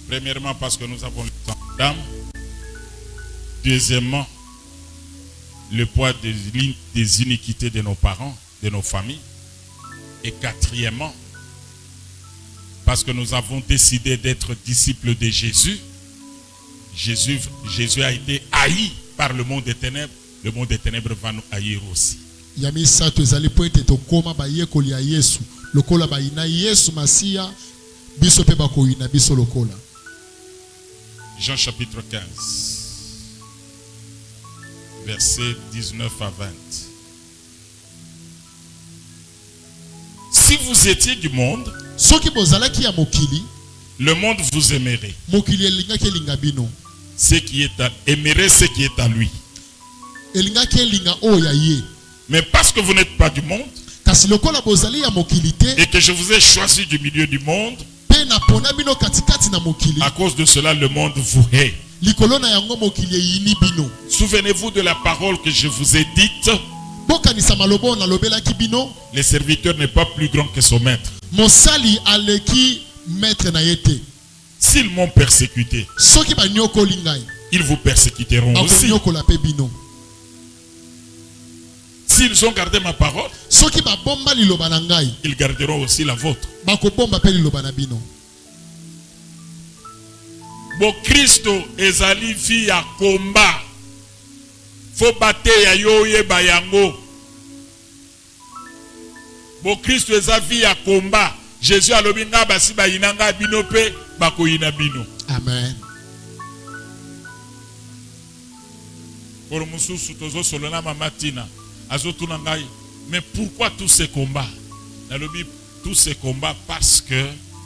Premièrement, parce que nous avons le temps d'âme. Deuxièmement, le poids des iniquités de nos parents, de nos familles. Et quatrièmement, parce que nous avons décidé d'être disciples de Jésus. Jésus a été haï par le monde des ténèbres. Le monde des ténèbres va nous haïr aussi. Yami sato ezali po ete tokoma bayekoli ya Yesu. Lokola bayina Yesu Masia, biso pe bakoyina biso lokola. Jean chapitre 15, versets 19 à 20. Si vous étiez du monde, Soki bozalaki ya mokili, le monde vous aimerait. mokili elingaki elinga bino. Aimerait ce qui est à lui. Elingaki elinga oyo ya ye. Mais parce que vous n'êtes pas du monde, Kasi lokola bozali ya mokili te, et que je vous ai choisi du milieu du monde, pe na pona bino katikati na mokili. à cause de cela, le monde vous hait. Likolo na yango mokili eyini bino. Souvenez-vous de la parole que je vous ai dite. Bokanisa malobo na lobelaki bino. Le serviteur n'est pas plus grand que son maître. Mosali aleki maître na yete. S'ils m'ont persécuté, Soki banyokoli ngai, ils vous persécuteront aussi. bakonyokola pe bino. S'ils ont gardé ma parole, Soki babomba liloba na ngai, ils garderont aussi la vôtre. bakobomba pe liloba na bino. Bo Christo ezali vi ya komba. Fo bate ya yo yeba yango. Bo Christo ezali ya komba. Jésus alobi nga basi bayina nga bino pe bakoyina bino. Amen. Pour mususu tozo solona mama Tina azotuna ngai. Mais pourquoi tous ces combats? Nalobi tous ces combats parce que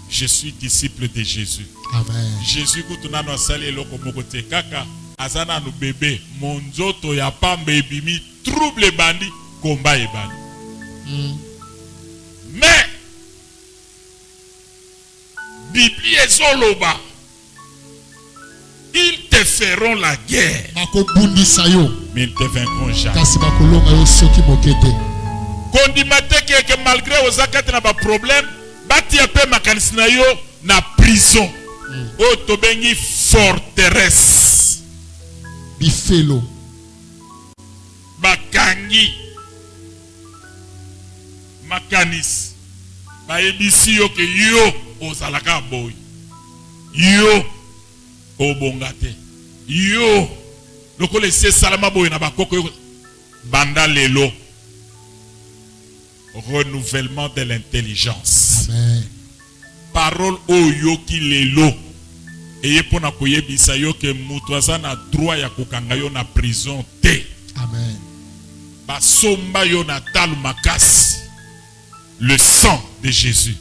je suis disciple de Jésus. Amen. Jésus kutuna no asali eloko moko te kaka azana no bébé monzoto ya pamba ebimi trouble bandi komba ebani. Mais Bible ezoloba ils te feront la guerre Bakobundisa yo, mais ils te vaincront jamais. kasi bakolonga yo soki mokete. Kondima te que malgré ozakati na ba problème batia pe makanisi na yo na prison. O tobengi forteresse. Bifelo. Bakangi makanisi bayebisi yo ke yo ozalaka boy, yo obonga te, yo lokola esi salama boy na bakoko yo banda lelo. Renouvellement de l'intelligence. Amen. Parole oyo ki lelo eye pona koyebisa yo ke mutu aza na droit ya kokanga yo na prison te. Amen. Basomba yo na talu makasi. Le sang de Jésus.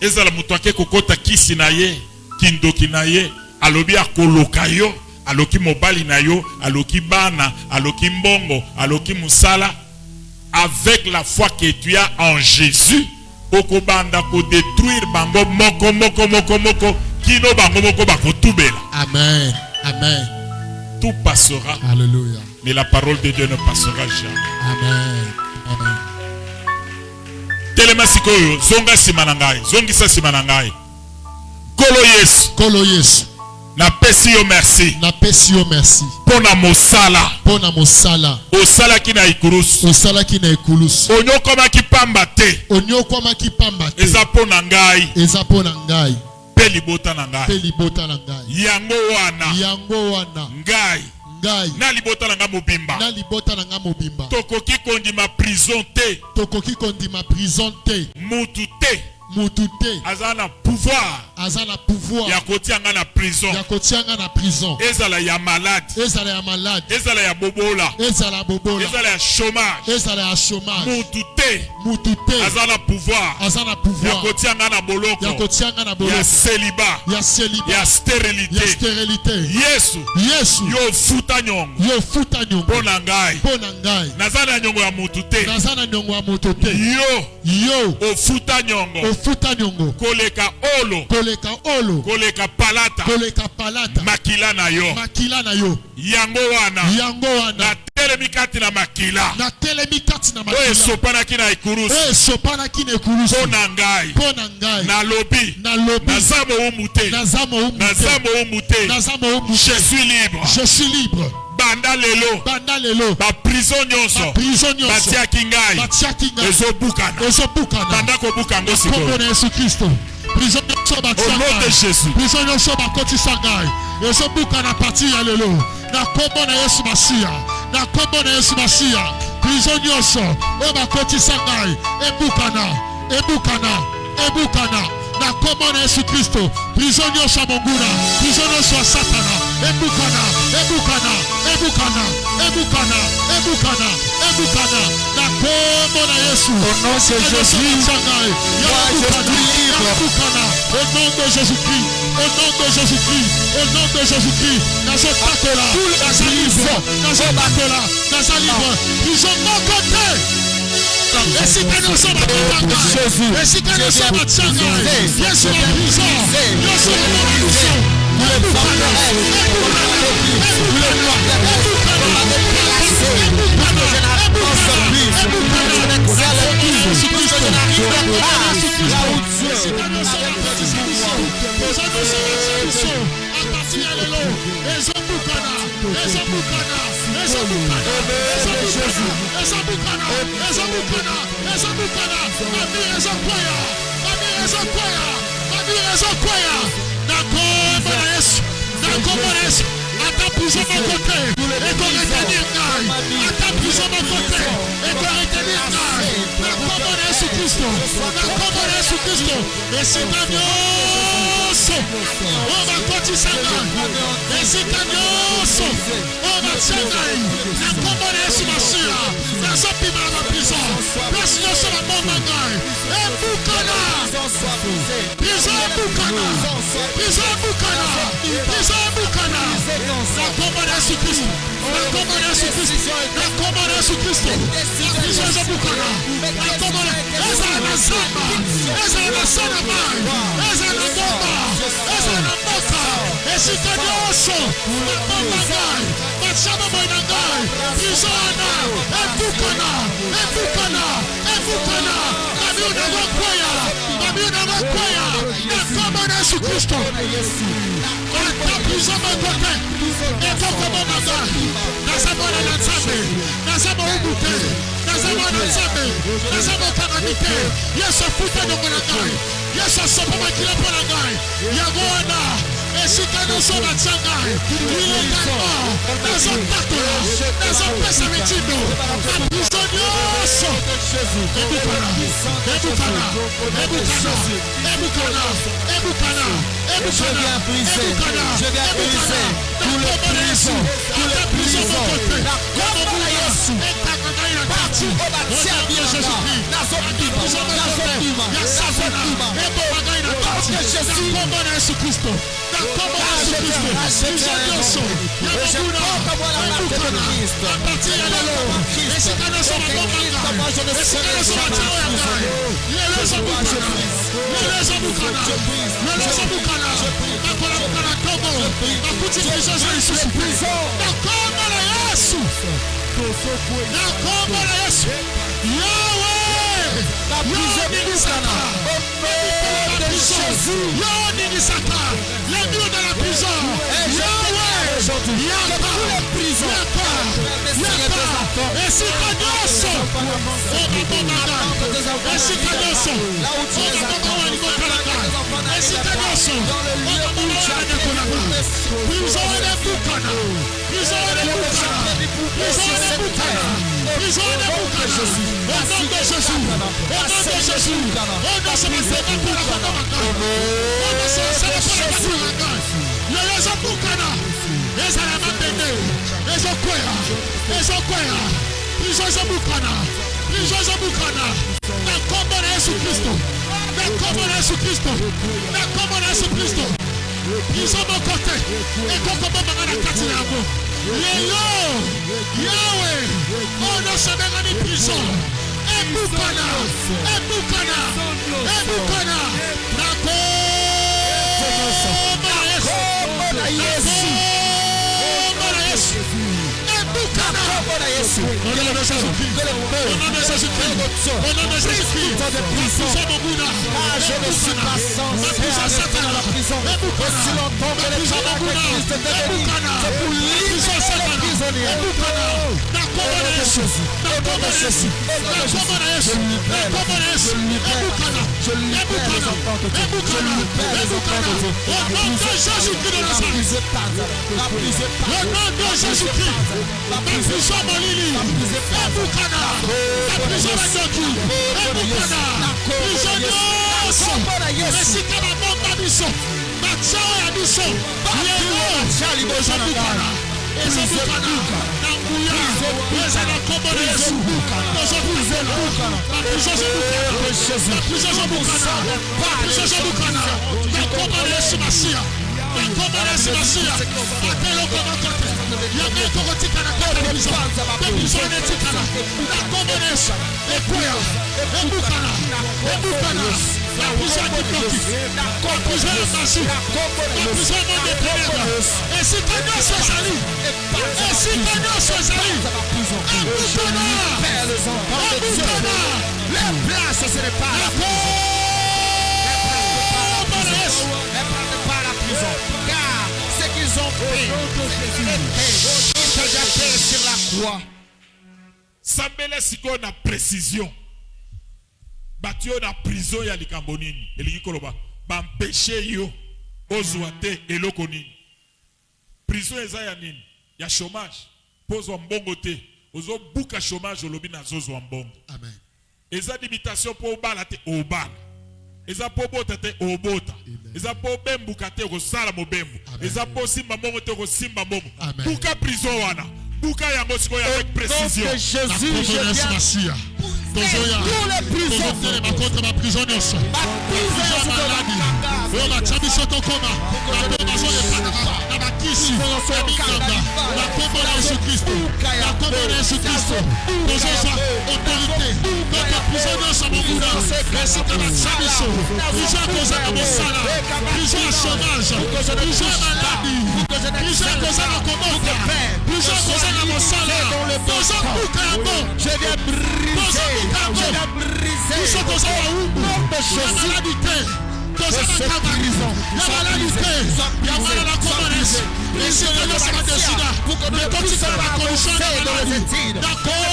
Ezala mutu ake kokota kisi na ye, kindoki na ye, alobi akoloka yo, aloki mobali na yo, aloki bana, aloki mbongo, aloki musala. Avec la foi que tu as en Jésus, okobanda ko détruire bango moko moko moko moko kino bango moko bako tubela. Amen. Amen. Tout passera, Alléluia. mais la parole de Dieu ne passera jamais. Amen. Amen. Telema sikoyo zonga simana ngai, zongisa simana ngai. Kolo Yesu, Kolo Yesu, na pesi yo merci. na pesi yo merci. Pona mosala, Pona mosala, osala kina ikurusu. osalaki na ekulusu. Onyokoma kipamba te, Onyokwamaki pamba te, eza pona ngai, eza pona ngai, pe libota na pe ngai. libota na ngai. Yango wana, Yango wana, ngai, ngai, na libota na ngai mobimba. na libota na ngai mobimba. Tokoki kondima prison te, Tokoki kondima prison te, mutu te, Mutute. azana pouvoir Azana pouvoir. ya kotianga na prison Yakotianga na prison. ezala ya malade Ezala ya malade. ezala ya bobola Ezala bobola. ezala ya chômage Ezala ya chômage. mutute Mutute. azana pouvoir Azana ya pouvoir. kotianga na boloko Yakotianga na ya boloko. célibat Ya célibat. ya Ya stérilité stérilité. yesu Yesu. yo futa nyongo Yo futa nyongo. mpo na ngai Mpo na ngai. naza na nyongo ya mutu te Nazana nyongo ya moto te. yo ofuta nyongo Ofuta nyongo. koleka olo Koleka olo. koleka palata Koleka palata. makila na yo Makila na yo. yango wana Yango wana. natelemi kati na makila Na telemi kati na oyo makila. esopanaki na ekurusu Sopanaki na ekurusu. mpo na ngai Mpo na ngai. nalobi Nalobi. naza mowumbu te Naza mowumbu te. naza mowumbu te Naza mowumbu te. je suis libre Je suis libre. banda lelo Banda lelo. baprison nyonso Prison nyonso. batiaki ngai Batiaki ngai. ezobukana Ezobukana. banda kobuka yango Kombo sikoyo na Yesu Kristo. Prison nyonso au batia nom de ngai. Jésus Prison nyonso bakotisa ngai. Ezobukana parti ya lelo. Na kombo na Yesu Masiya. Na kombo na Yesu Masiya. Prison nyonso oyo bakotisa ngai. Ebukana. Ebukana. Ebukana. Na kombo na Yesu Kristo. Prison nyonso ya monguna. Prison nyonso ya Satana. Ebukana. Ebukana. Ebukana. Ebukana. Ebukana. Ebukana. Na kombo na Yesu. Au nom de Jésus, moi je suis libre. Au nom de Jésus-Christ, au nom de Jésus-Christ, au nom de Jésus-Christ, nazotatola, naza libre, nazotatola, naza libre, prison mon côté. Esika nyonso bakotanga, esika nyonso batianga, Yesu na prison, Yesu na prison. Ebukana, ebukana, ebukana, ata prison mon côté, et qu'on retenir ngai, ata prison mon côté, et qu'on retenir ngai, na kombo na Yesu Kristo, na kombo na Yesu Kristo, esika nyonso, oyo bakotisa ngai, esika nyonso, oyo batia ngai, na kombo na Yesu Masiya, nazopima na prison, place nyonso babomba ngai, ebukana, prison ebukana, prison ebukana, prison ebukana, na kombo na Yesu Kristo, na kombo na Yesu Kristo, na kombo na Yesu Kristo, na prison ezobukana, na kombo na ezala na zamba, ezala na sana mai, ezala na bomba, ezala na mboka, esika nyonso, na bomba ngai, batia bomoi na ngai, prison wana, ebukana, ebukana, ebukana, babi unagokwea, babi unagokwea, na kombo na Yesu Kristo, ata prison mokote, ekokoboma ngai, naza mwana na Nzambe, naza mowumbu te, naza mwana Nzambe, naza mokamami te, Yesu afuta ndongo na ngai, Yesu asopa makila mpo na ngai, yango wana, esika nyonso batia ngai, ilekama, nazotatola, nazopesa mitindo, na prison nyonso, ebukana, ebukana, ebukana, ebukana, ebukana, ebukana, ebukana, ebukana, na kombo na Yesu, ata prison mokote, kombo na Yesu, ekaka ngai na kati, obatia bien Jésus-Christ, ata prison mokote, ya Satana, eboma ngai na kati, na kombo na Yesu Kristo, na kombo na Yesu Kristo, prison nyonso, ya monguna, ebukana, a partir ya lelo, esika nyonso babomba ngai, esika nyonso batia oyo ya ngai, lelo ezobukana, lelo ezobukana, lelo ezobukana, bakolamuka na kombo, bakuti prison za lisusu, na kombo na Yesu, na kombo na Yesu, Yahweh, yoningisaka, yoningisaka, les murs de la prison, Yahweh, yaka, esika nyonso, obabomba ngai, esika nyonso, obabomba wa libota na ngai, esika nyonso, obabomba wa ndeko na ngai, Prison de Boukana. Prison de Boukana. Prison de Boukana. Prison de Boukana. Au nom de Jésus. Au nom de Jésus. Au nom de Jésus. Pour la Boukana. Au nom de Jésus. Yoyozo Boukana. Ezala mabende. Ezokwera. Ezokwera. Prison de Boukana. Prison de Boukana. Na kombo na Yesu Kristo. Na kombo na Yesu Kristo. Na kombo na Yesu Kristo. Prison mon côté. Et comment on a kati yango. Lelo. Yahweh. Oh non, ça n'a pas prison. Et Boukana. Et Boukana. Et Boukana. Na kombo na Yesu. Na kombo na Yesu. Et Boukana. Au nom de Jésus-Christ. Au nom de Jésus-Christ. Au nom de Jésus-Christ. Je ne suis pas censé rester dans la prison. Aussi longtemps que les gens de Christ étaient bénis, c'est pour libérer les prisonniers. Au nom de Jésus. Au nom de Jésus. Au nom de Jésus. Je libère. Je libère. Je libère les enfants de Dieu. Je libère les enfants de Dieu. Au nom de Jésus-Christ de Nazareth. Au nom de Jésus-Christ. La prison Molili. Et Boukana. La prison de Doki. Et Boukana. Prisonniers. Mesika na bomba biso. Matchao ya biso. Lelo. Boukana. Eza Boukana. Na nguya. Eza na kombo na Yesu. Tozo Boukana. La prison de Boukana. La prison de Boukana. La prison de Boukana. Na kombo na Yesu Masia. Na kombo na Yesu Masia. Atelo koma kote. Yanga kokotika na kombo na prison. Te prison netikana. Na kombo na Yesu. Ekuya. Ebukana. Ebukana. La prison qui bloque. La prison de Massi. La prison de ténèbres. Et si Kenya soit sali. Et si Kenya soit sali. Ebukana. Ebukana. Les places, ce n'est pas la prison. Ne prenez pas la prison. Car ce qu'ils ont fait était jeté sur la croix. Sambele siko na précision. Batio na prison ya likambo nini. Elingi koloba. Bampêché yo. Ozwa te eloko nini. Prison eza ya nini. Ya chômage. Pozo mbongo te. Ozo buka chômage olobi na zozo mbongo. Amen. Eza limitation po obala te obala. Eza po bota te obota. Eza po bembuka te kosala mobembu. Eza po simba mbongo te kosimba mbongo. Buka prison wana. Buka yango sikoyo avec précision. Jésus, je viens. Tous les prisonniers, ma contre ma prisonnière. Prison maladie. Oh ma chabiso tokoma. Na komazo le panama. Na bakisi. Na mikanda. Na kombo na Yesu Kristo. Na kombo na Yesu Kristo. Tozoza autorité. Notre prisonnier sa monguna. Merci que la chabiso. Prison cause na mosala. Prison chômage. Prison maladie. Prison cause na komboka. Prison cause na mosala. Prison buka yango. Je viens briser. Je viens briser. Prison cause na umbu. La maladie. La maladie, la maladie commence. Et si tu as la décision, pour que tu continues la condition de la maladie. D'accord,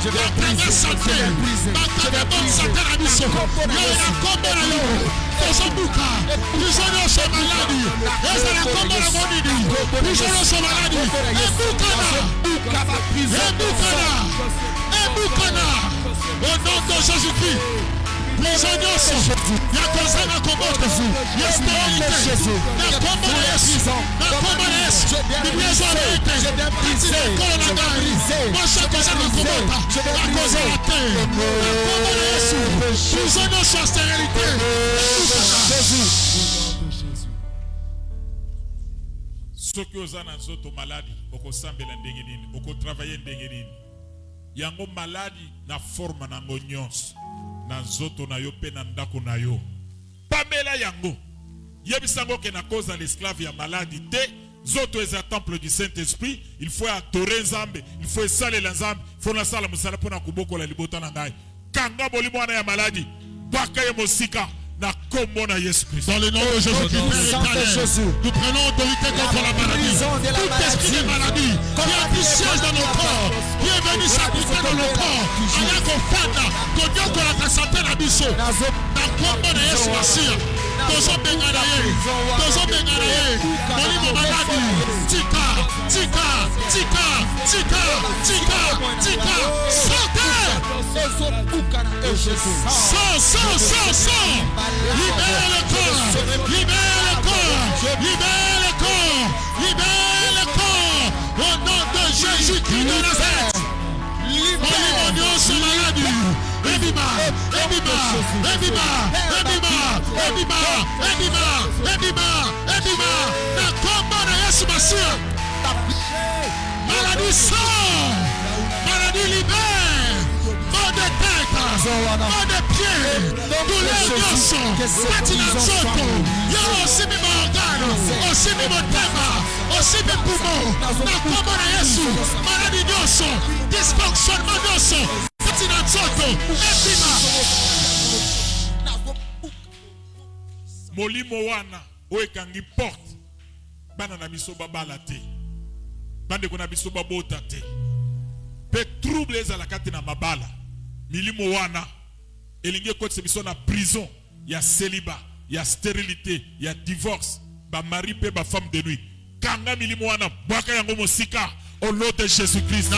je vais briser santé. La bonne santé à mission. Il y a la combo na yo. Tozobuka. Prisonniers sont malades. Et c'est la combo na monidi. Prisonniers sont malades. Ebukana. Au nom de Jésus-Christ. Prisonniers sont. Il y a comme ça dans combo. Il y a stérilité. La combo na Yesu. La combo na Yesu. Libération de je viens briser. Moi, je cause la combo. La cause la terre. La combo na Yesu. Prisonniers sont stérilité. Ce que vous avez dans maladie, vous sambela ndenge nini, vous travailler ndenge nini. Yango maladie na forme na ngonyos, na zoto na yo pe na ndako na yo. Pamela yango. Yebisango ke na cause de l'esclave ya maladie te, zoto est un temple du Saint-Esprit, il faut adorer Nzambe, il faut saler la Nzambe, il faut la sala musala pona kuboko la libota na ngai. Kanga bolimwana ya maladie, bwaka ye mosika. Dans le nom de Jésus, nous prenons autorité contre la maladie. Tout esprit de maladie qui a pris siège dans nos corps, qui est venu s'appliquer dans nos corps, avec qu'on fait, que Dieu qu'on a santé la mission. Dans le combat de Yesu Massia. tozo bengana ye, tozo bengana ye, molimo maladi, tika, tika, tika, tika, tika, tika, sortez! Sors! Libère le corps! Libère le corps! Libère le corps! Libère le corps! Au nom de Jésus-Christ de Nazareth! Molimo nyonso maladi! Ebima! Na kombo na Yesu Masiya! Maladie sort! Maladie libère! Maux de tête! Maux de pied! Douleur nyonso! Kati na nzoto! Yo osimi ma organe! Osimi motema! Osimi poumon! Na kombo na Yesu! Maladie nyonso! Dysfonctionnement nyonso! Kati na nzoto! Ebima! Molimo wana oekangi porte bana na biso babala te bande ko na biso babota te pe trouble ezalaka te na mabala milimo wana elingi kotse biso na prison ya célibat ya stérilité ya divorce ba mari pe ba femme de nuit kanga milimo wana bwaka yango mosika au nom de Jésus-Christ.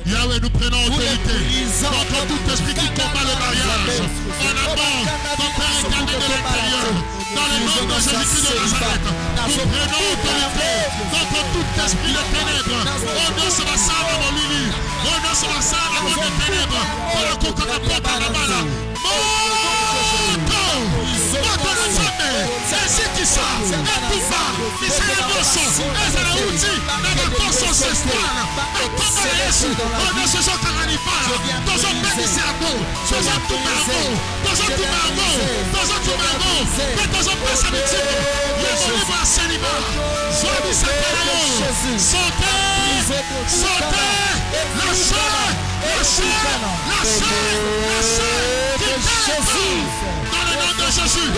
Yahweh, nous prenons autorité contre tout esprit qui combat le mariage. En amont, ton Père éternel de l'intérieur, dans le nom de Jésus-Christ de Nazareth, nous prenons autorité contre tout esprit de ténèbres. On ne se va sans la molini, on ne se va sans la mort de ténèbres. On ne coca pas la balle. Moto na Nzambe, ezikisa, epufa, misala nyonso, ezala uti na bakoso ancestral. Na kombo na Yesu, oyo tozokanga libala, tozopekisa yango, tozotuma yango, mpe tozopesa mitimo. Ye molimo ya selima, zwa bisaka na yo, sautez, lâchez, dans le nom de Jésus,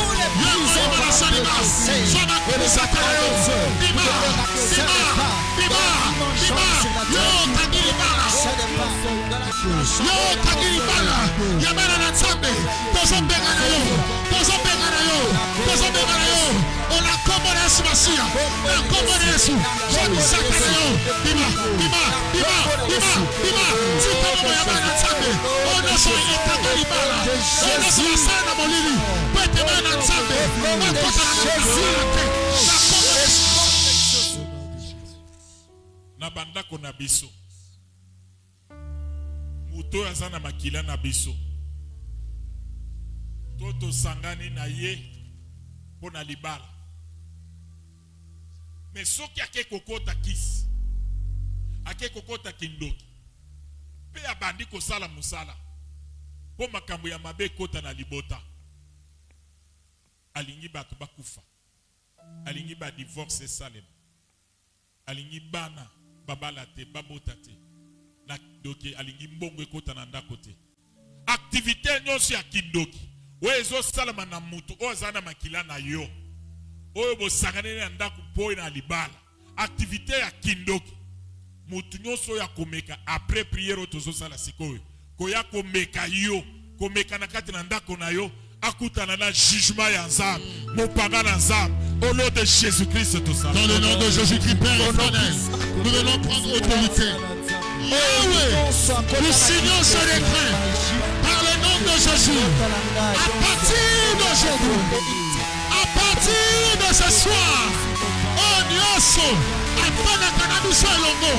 na bandako na biso muto azana makila na biso toto sangani na ye pona libala mais soki ake kokota kisi ake kokota kindoki pe abandi kosala musala po makambo ya mabe kota na libota alingi bato bakufa alingi ba divorce salem alingi bana babala te babota te na doki alingi mbongo ekota na ndako te activité nyonso ya kindoki oyo ezosalama na mutu oyo aza na makila na yo oyo bosangani na ndako mpo na libala activité ya kindoki mutu nyonso oyo akomeka après prière oyo tozosala sikoyo koya komeka yo komeka na kati na ndako na yo akutana na jugement ya Nzambe mopanga na Nzambe au nom de Jésus-Christ tout ça. Dans le nom de Jésus-Christ Père éternel, nous venons prendre autorité. Nous signons ce décret par le nom de Jésus. À partir d'aujourd'hui, à partir de ce soir, oh nyonso, apana kanabiso elongo,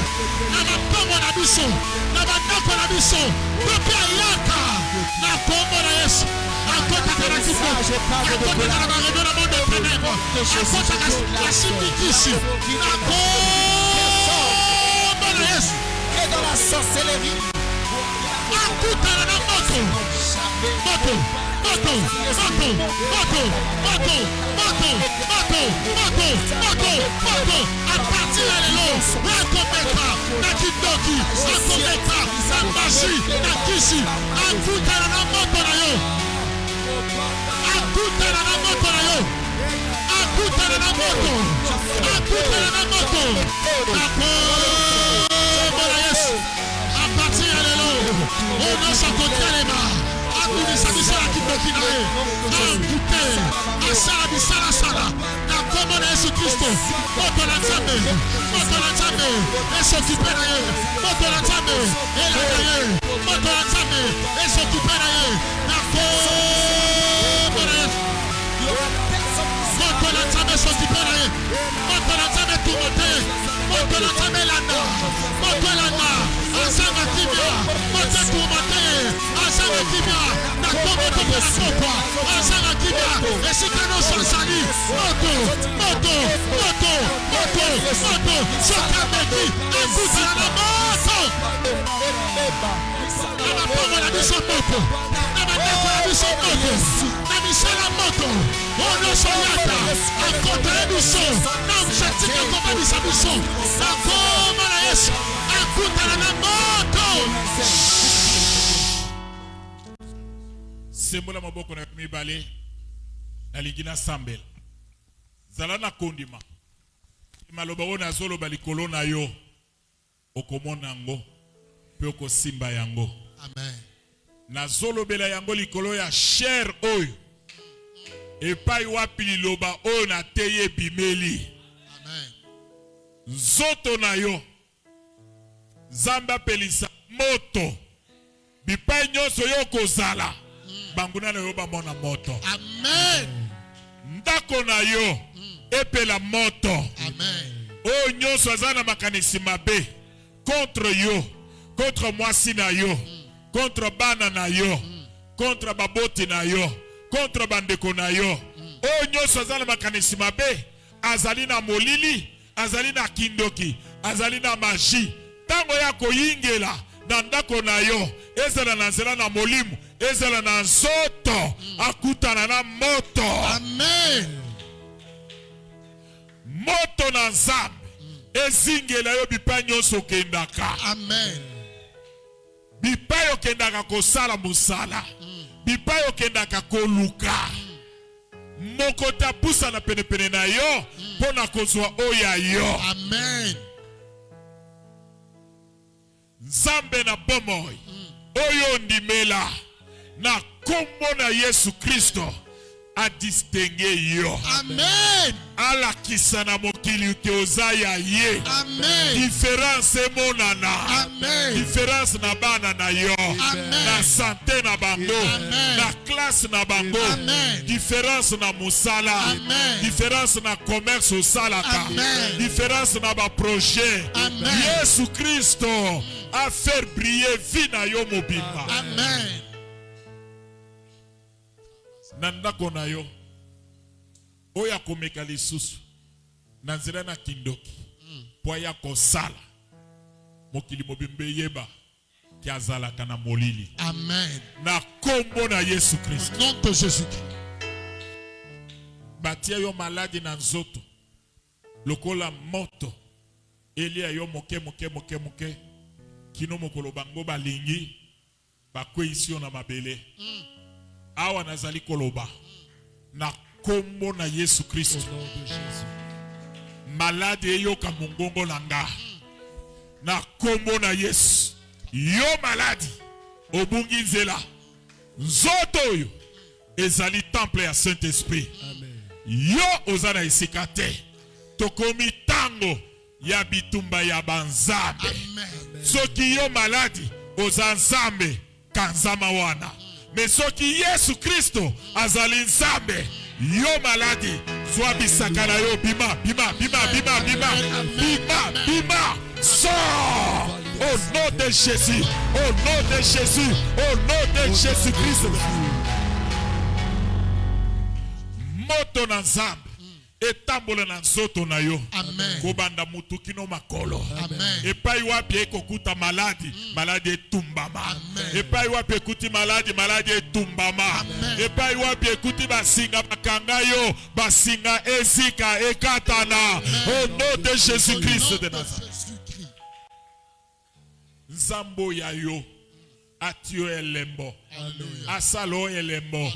na mapango na biso, na bandako na biso, pepe ayaka, na kombo na Yesu. Akotaka na kifo, akotaka na baredo na monde de ténèbres, akotaka la simikisi, na kombo na Yesu. Et dans la sorcellerie, akutana na moto, à partir de l'élo, akomeka, na kindoki, akomeka, na magie, na kisi, akutana na moto na yo, akutana na moto na yo, akutana na moto, na kombo na Yesu, à partir de l'élo, on ne s'accotera les mains. abimisa biso na kindoki na ye ankute asala bisalasala na kombo na Yesu Kristo moto na Nzambe esokipe na ye moto na Nzambe elaka ye moto na Nzambe esokipe na ye na kombo na Yesu moto na Nzambe esokipe na ye moto na Nzambe tumote moto na Nzambe elanda moto elanda asanga kimia moto tumote asanga kimia na kombo tope na kokwa asanga kimia esika nyonso azali moto soki ameki akutana na moto na mapongo na biso moto na bandeko na biso moto na misala moto oyo nyonso yata akotana biso na mshatika kobabisa biso na kombo na Yesu akutana na moto. Sembola maboko na mibale aligina sambela zala na kondima maloba ona zoloba likolo na yo okomona yango pe okosimba yango. Amen. Na zolobela yango likolo ya cher oyo epai wapi liloba oyo na teye bimeli. Amen. Nzoto na yo Zamba pelisa moto bipai nyonso yo kozala banguna na yo bamona moto. Amen. Ndako na yo epela moto. Amen. O nyonso azana makanisi mabe contre yo, contre mwasi na yo, contre bana na yo, contre baboti na yo, contre bandeko na yo. O nyonso azana makanisi mabe azali na molili, azali na kindoki, azali na magie. Tango ya koyingela na ndako na yo ezala na nzela na molimu ezala na nzoto akutana na moto. Amen. Moto na Nzambe ezingela yo bipai nyonso kendaka. Amen. Bipai okendaka kosala mosala bipai okendaka koluka moko tapusa na penepene na yo pona kozwa oya yo. Amen. Nzambe na bomoi oyo ndimela na kombo na Yesu Kristo a distingue yo. Amen. Alakisa na mokili ke ozaya ye. Amen. Différence monana. Amen. Différence na bana na yo. Amen. Na santé na bango. Amen. Na classe na bango. Amen. Différence na musala. Amen. Différence na commerce au salaka. Amen. Différence na ba projet. Amen. Yesu Kristo a fait briller vie na yo mobimba. Amen. Nandako na yo oya komeka lisusu na nzela na kindoki po ya kosala mokili mobimba yeba ki azalaka na molili. Amen. Na kombo na Yesu Kristo. Nom de Jésus. Batia yo maladi na nzoto lokola moto elia yo moke kino mokolo bango balingi bakweyisi yo na mabele. Awa nazali koloba na kombo na Yesu Kristo. Malade eyoka mongongo langa na kombo na Yesu. Yo maladi obungi nzela nzoto oyo ezali temple ya Saint-Esprit. Yo ozana esika te tokomi tango ya bitumba ya banzambe. Soki yo maladi oza nzambe kanzama wana. Mais soki Yesu Kristo azali nzambe yo maladi zwa bisaka na yo bima sors au nom de Jésus, au nom de Jésus, au nom de Jésus Christ. Moto na nzambe etambola na nzoto na yo. Amen. Kobanda mutu kino makolo. Amen. Epai wapi ekokuta maladi, maladi etumbama. Amen. Epai wapi ekuti maladi, maladi etumbama. Amen. Epai wapi ekuti basinga bakanga yo, basinga ezika ekatana. Au nom de Jésus Christ de Nazareth. Nzambo ya yo atio elembo. Asalo elembo.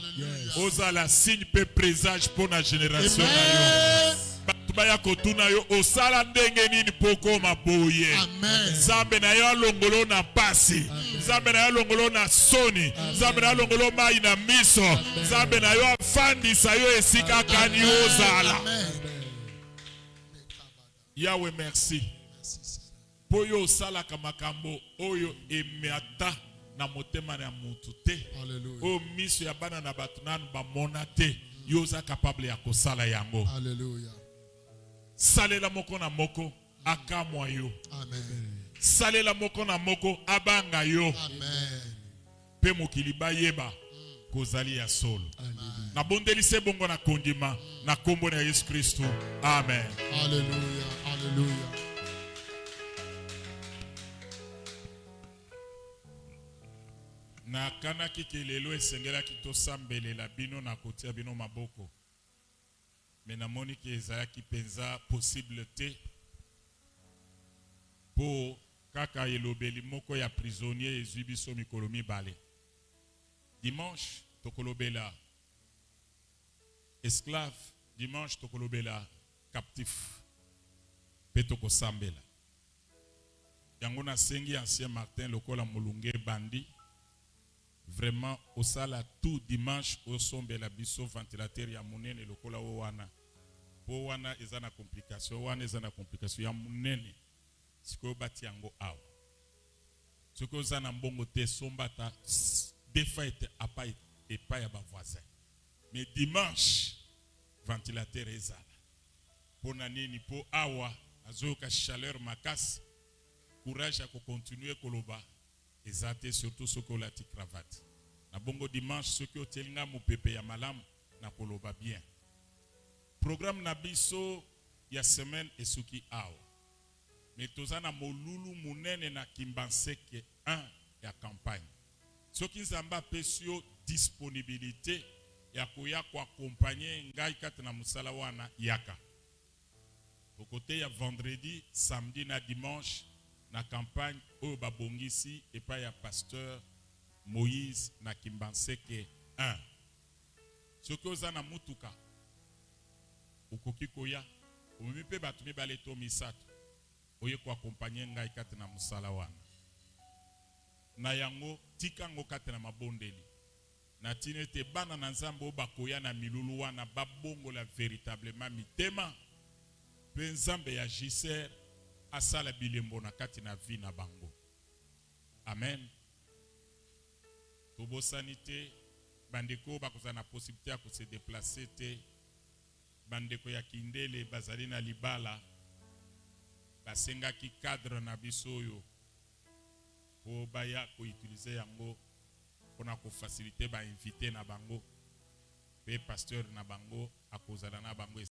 Ozala signe pe présage pour la génération na yo. Batubaya kotuna yo osala ndenge nini poko maboye. Amen. Zambe na yo longolo na pasi. Nzambe na yo longolo na soni. Nzambe na yo longolo mai na miso. Nzambe na yo afandisa yo esika kani ozala. Yahweh, merci. Poyo salaka makambo oyo emeata na motema na mutu te. O miso ya bana na batu nanu bamona te. Yo za capable ya kosala yango. Alléluia. Salela moko na moko akamwa yo. Amen. Salela moko na moko abanga yo. Amen. Pe mokili bayeba kozali ya solo. Na bondeli se bongo na kondima na kombo na Yesu Kristo. Amen. Alléluia. Alléluia. Na kana kikelelo esengela kitosambelela bino na kotia bino maboko. Mais namoni ki ezalaki penza possible te po kaka elobeli moko ya prisonnier ezwi biso mikolo mibale. Dimanche tokolobela esclave, dimanche tokolobela captif pe tokosambela. Yango nasengi ancien Martin lokola mulunge bandi. Vraiment au sala tout dimanche au sombela biso ventilateur ya munene lokola wana po wana ezana complication ya munene siko bati yango awa siko zana mbongo te sombata defa ete apa epa ya ba voisin mais dimanche ventilateur ezala pona nini po awa azoka chaleur makasi courage ya ko continuer koloba ezate surtout ce que la cravate. Na bongo dimanche ce que otelinga mopepe ya malamu na koloba bien. Programme na biso ya semaine esuki awa. Mais tozana molulu munene na Kimbanseke 1 ya campagne. Soki nzamba pesio disponibilité ya koya ko accompagner ngai kati na musala wana yaka. Au côté ya vendredi, samedi na dimanche na campagne oyo babongisi epa ya pasteur Moïse na Kimbanseke 1. Soki oza na mutuka ukoki koya omemi mpe bato mibale to misato oye ko accompagner ngai kati na musala wana na yango tika ngo kati na mabondeli na tine te bana na nzambe oyo bakoya na milulu wana babongola véritablement mitema mpe nzambe ya Giser asala bilembo na kati na vie na bango. Amen. Tobosani te bandeko bakoza na possibilité ya ko se déplacer te bandeko ya kindele bazali na libala basengaki cadre na biso oyo po baya ko utiliser yango pona ko faciliter ba invité na bango pe pasteur na bango akozala na bango